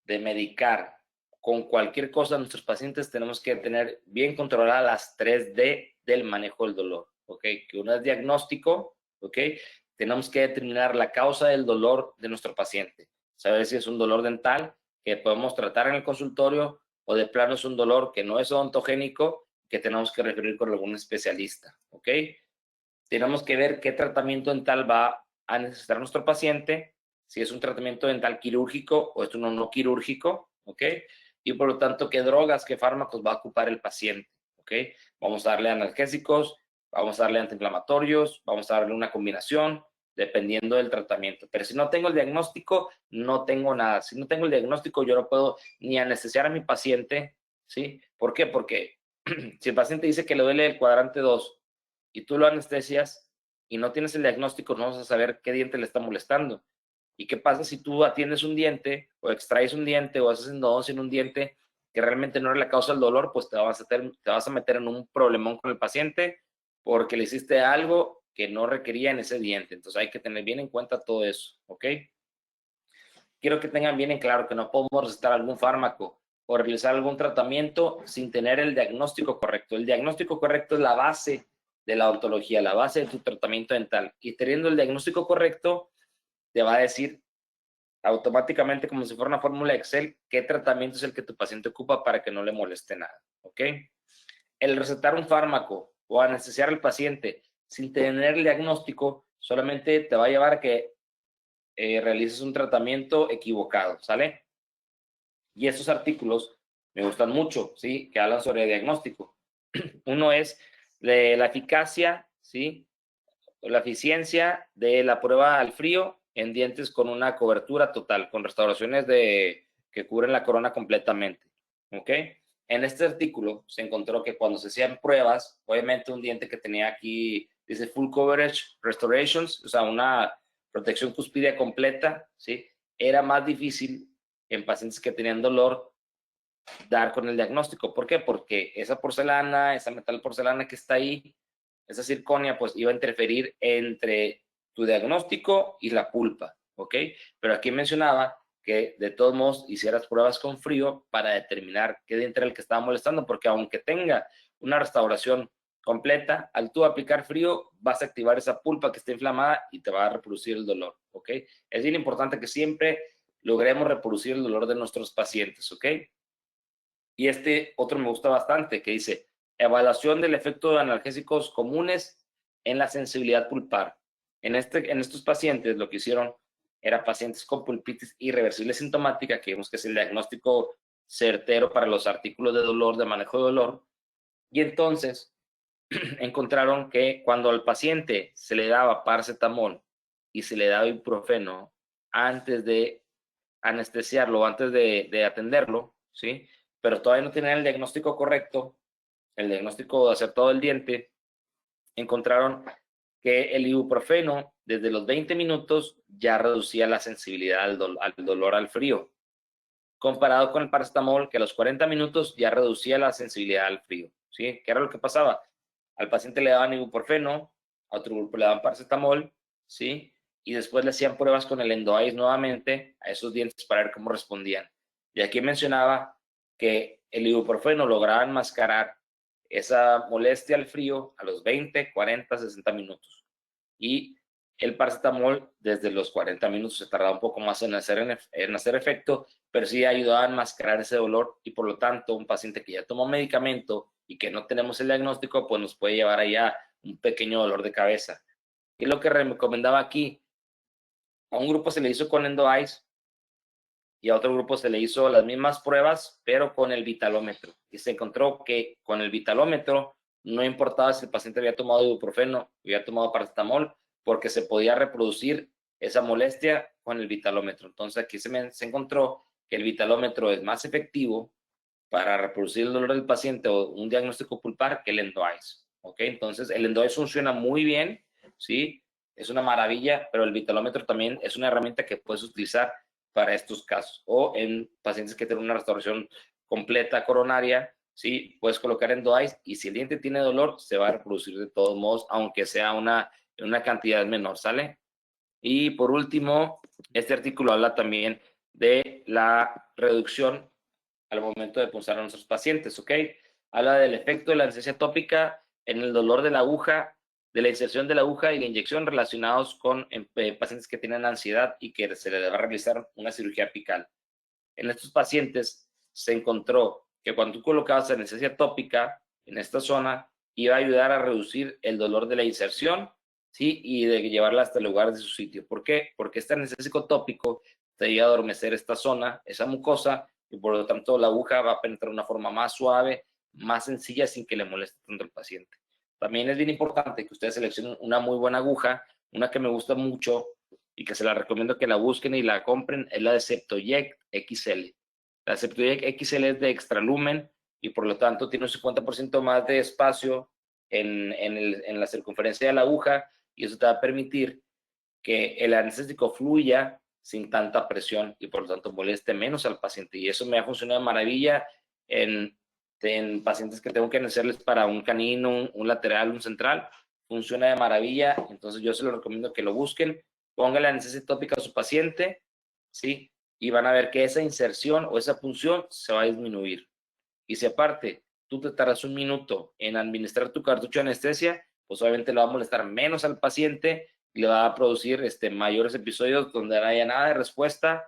de medicar con cualquier cosa a nuestros pacientes, tenemos que tener bien controladas las 3D del manejo del dolor, ¿ok? Que uno es diagnóstico, ¿ok? Tenemos que determinar la causa del dolor de nuestro paciente, saber si es un dolor dental, que podemos tratar en el consultorio, o de plano es un dolor que no es odontogénico, que tenemos que referir con algún especialista, ¿ok? Tenemos que ver qué tratamiento dental va a necesitar nuestro paciente, si es un tratamiento dental quirúrgico o es uno no quirúrgico, ¿ok? Y por lo tanto, qué drogas, qué fármacos va a ocupar el paciente, ¿ok? Vamos a darle analgésicos, vamos a darle antiinflamatorios, vamos a darle una combinación, dependiendo del tratamiento. Pero si no tengo el diagnóstico, no tengo nada. Si no tengo el diagnóstico, yo no puedo ni anestesiar a mi paciente, ¿sí? ¿Por qué? Porque si el paciente dice que le duele el cuadrante 2 y tú lo anestesias y no tienes el diagnóstico, no vas a saber qué diente le está molestando. ¿Y qué pasa si tú atiendes un diente o extraes un diente o haces endodoncia en un diente que realmente no era la causa del dolor? Pues te vas a meter en un problemón con el paciente porque le hiciste algo que no requería en ese diente. Entonces hay que tener bien en cuenta todo eso, ¿ok? Quiero que tengan bien en claro que no podemos recetar algún fármaco o realizar algún tratamiento sin tener el diagnóstico correcto. El diagnóstico correcto es la base de la odontología, la base de tu tratamiento dental. Y teniendo el diagnóstico correcto, te va a decir automáticamente, como si fuera una fórmula Excel, qué tratamiento es el que tu paciente ocupa para que no le moleste nada, ¿ok? El recetar un fármaco o anestesiar al paciente sin tener el diagnóstico solamente te va a llevar a que realices un tratamiento equivocado, ¿sale? Y estos artículos me gustan mucho, ¿sí? Que hablan sobre diagnóstico. Uno es de la eficacia, ¿sí? O la eficiencia de la prueba al frío en dientes con una cobertura total, con restauraciones que cubren la corona completamente, ¿ok? En este artículo se encontró que cuando se hacían pruebas, obviamente un diente que tenía aquí, dice full coverage restorations, o sea, una protección cuspidea completa, ¿sí? Era más difícil en pacientes que tenían dolor dar con el diagnóstico. ¿Por qué? Porque esa porcelana, esa metal porcelana que está ahí, esa circonia, pues iba a interferir entre tu diagnóstico y la pulpa, ¿ok? Pero aquí mencionaba que de todos modos hicieras pruebas con frío para determinar qué diente era el que estaba molestando, porque aunque tenga una restauración completa, al tú aplicar frío vas a activar esa pulpa que está inflamada y te va a reproducir el dolor, ¿ok? Es bien importante que siempre logremos reproducir el dolor de nuestros pacientes, ¿ok? Y este otro me gusta bastante, que dice, evaluación del efecto de analgésicos comunes en la sensibilidad pulpar. En estos pacientes lo que hicieron era pacientes con pulpitis irreversible sintomática, que vemos que es el diagnóstico certero para los artículos de dolor, de manejo de dolor. Y entonces encontraron que cuando al paciente se le daba paracetamol y se le daba ibuprofeno antes de anestesiarlo, antes de atenderlo, ¿sí? Pero todavía no tenían el diagnóstico correcto, el diagnóstico de hacer todo el diente, encontraron que el ibuprofeno desde los 20 minutos ya reducía la sensibilidad al dolor al frío, comparado con el paracetamol que a los 40 minutos ya reducía la sensibilidad al frío, ¿sí? ¿Qué era lo que pasaba? Al paciente le daban ibuprofeno, a otro grupo le daban paracetamol, ¿sí? Y después le hacían pruebas con el EndoEyes nuevamente a esos dientes para ver cómo respondían. Y aquí mencionaba que el ibuprofeno lograba enmascarar esa molestia al frío a los 20, 40, 60 minutos. Y el paracetamol desde los 40 minutos se tardaba un poco más en hacer efecto, pero sí ayudaba a enmascarar ese dolor y por lo tanto un paciente que ya tomó medicamento y que no tenemos el diagnóstico, pues nos puede llevar allá un pequeño dolor de cabeza. Y lo que recomendaba aquí, a un grupo se le hizo con EndoEyes y a otro grupo se le hizo las mismas pruebas, pero con el vitalómetro. Y se encontró que con el vitalómetro no importaba si el paciente había tomado ibuprofeno, había tomado paracetamol, porque se podía reproducir esa molestia con el vitalómetro. Entonces aquí se encontró que el vitalómetro es más efectivo para reproducir el dolor del paciente o un diagnóstico pulpar que el EndoEyes. ¿Ok? Entonces el EndoEyes funciona muy bien, ¿sí? Es una maravilla, pero el vitalómetro también es una herramienta que puedes utilizar para estos casos. O en pacientes que tienen una restauración completa coronaria, ¿sí? Puedes colocar EndoEyes y si el diente tiene dolor, se va a reproducir de todos modos, aunque sea una cantidad menor, ¿sale? Y por último, este artículo habla también de la reducción al momento de punzar a nuestros pacientes, ¿ok? Habla del efecto de la anestesia tópica en el dolor de la aguja, de la inserción de la aguja y la inyección relacionados con pacientes que tienen ansiedad y que se les va a realizar una cirugía apical. en estos pacientes se encontró que cuando tú colocabas anestesia tópica en esta zona, iba a ayudar a reducir el dolor de la inserción, ¿sí? Y de llevarla hasta el lugar de su sitio. ¿Por qué? Porque este anestésico tópico te ayuda a adormecer esta zona, esa mucosa, y por lo tanto la aguja va a penetrar de una forma más suave, más sencilla, sin que le moleste tanto al paciente. También es bien importante que ustedes seleccionen una muy buena aguja. Una que me gusta mucho y que se la recomiendo que la busquen y la compren es la de Septoyec XL. La Septoyec XL es de extra lumen y por lo tanto tiene un 50% más de espacio en la circunferencia de la aguja, y eso te va a permitir que el anestésico fluya sin tanta presión y por lo tanto moleste menos al paciente. Y eso me ha funcionado de maravilla en pacientes que tengo que hacerles para un canino, un lateral, un central. Funciona de maravilla, entonces yo se lo recomiendo que lo busquen. Póngale anestesia tópica a su paciente, ¿sí? Y van a ver que esa inserción o esa punción se va a disminuir. Y si aparte tú te tardas un minuto en administrar tu cartucho de anestesia, pues obviamente le va a molestar menos al paciente y le va a producir mayores episodios donde no haya nada de respuesta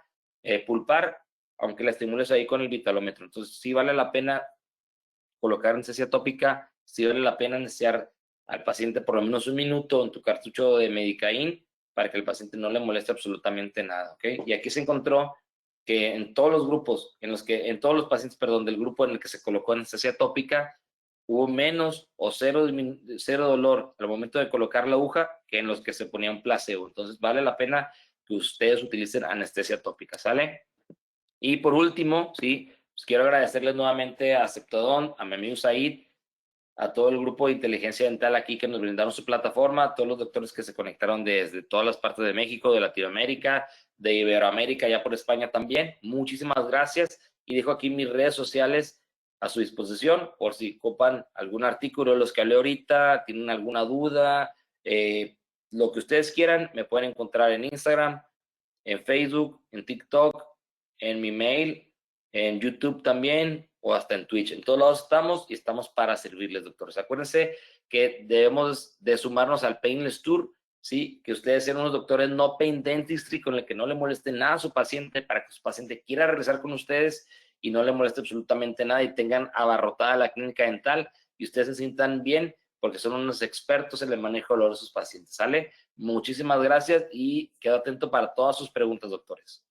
pulpar, aunque la estimules ahí con el vitalómetro. Entonces sí vale la pena colocar anestesia tópica, sí vale la pena anestesiar al paciente por lo menos un minuto en tu cartucho de Medicaín para que el paciente no le moleste absolutamente nada, ¿ok? Y aquí se encontró que en todos los grupos, en todos los pacientes, perdón, del grupo en el que se colocó anestesia tópica, hubo menos o cero dolor al momento de colocar la aguja que en los que se ponían placebo. Entonces vale la pena que ustedes utilicen anestesia tópica, ¿sale? Y por último, sí, pues quiero agradecerles nuevamente a Ceptodont, a mi amigo Said, a todo el grupo de inteligencia dental aquí que nos brindaron su plataforma, a todos los doctores que se conectaron desde todas las partes de México, de Latinoamérica, de Iberoamérica, ya por España también. Muchísimas gracias y dejo aquí mis redes sociales a su disposición por si copan algún artículo de los que hablé ahorita, tienen alguna duda, lo que ustedes quieran, me pueden encontrar en Instagram, en Facebook, en TikTok, en mi mail, en YouTube también, o hasta en Twitch. En todos lados estamos y estamos para servirles, doctores. Acuérdense que debemos de sumarnos al Painless Tour, ¿sí? Que ustedes sean unos doctores no pain dentistry, con el que no le moleste nada a su paciente, para que su paciente quiera regresar con ustedes y no le moleste absolutamente nada y tengan abarrotada la clínica dental y ustedes se sientan bien porque son unos expertos en el manejo del dolor de sus pacientes, ¿sale? Muchísimas gracias y quedo atento para todas sus preguntas, doctores.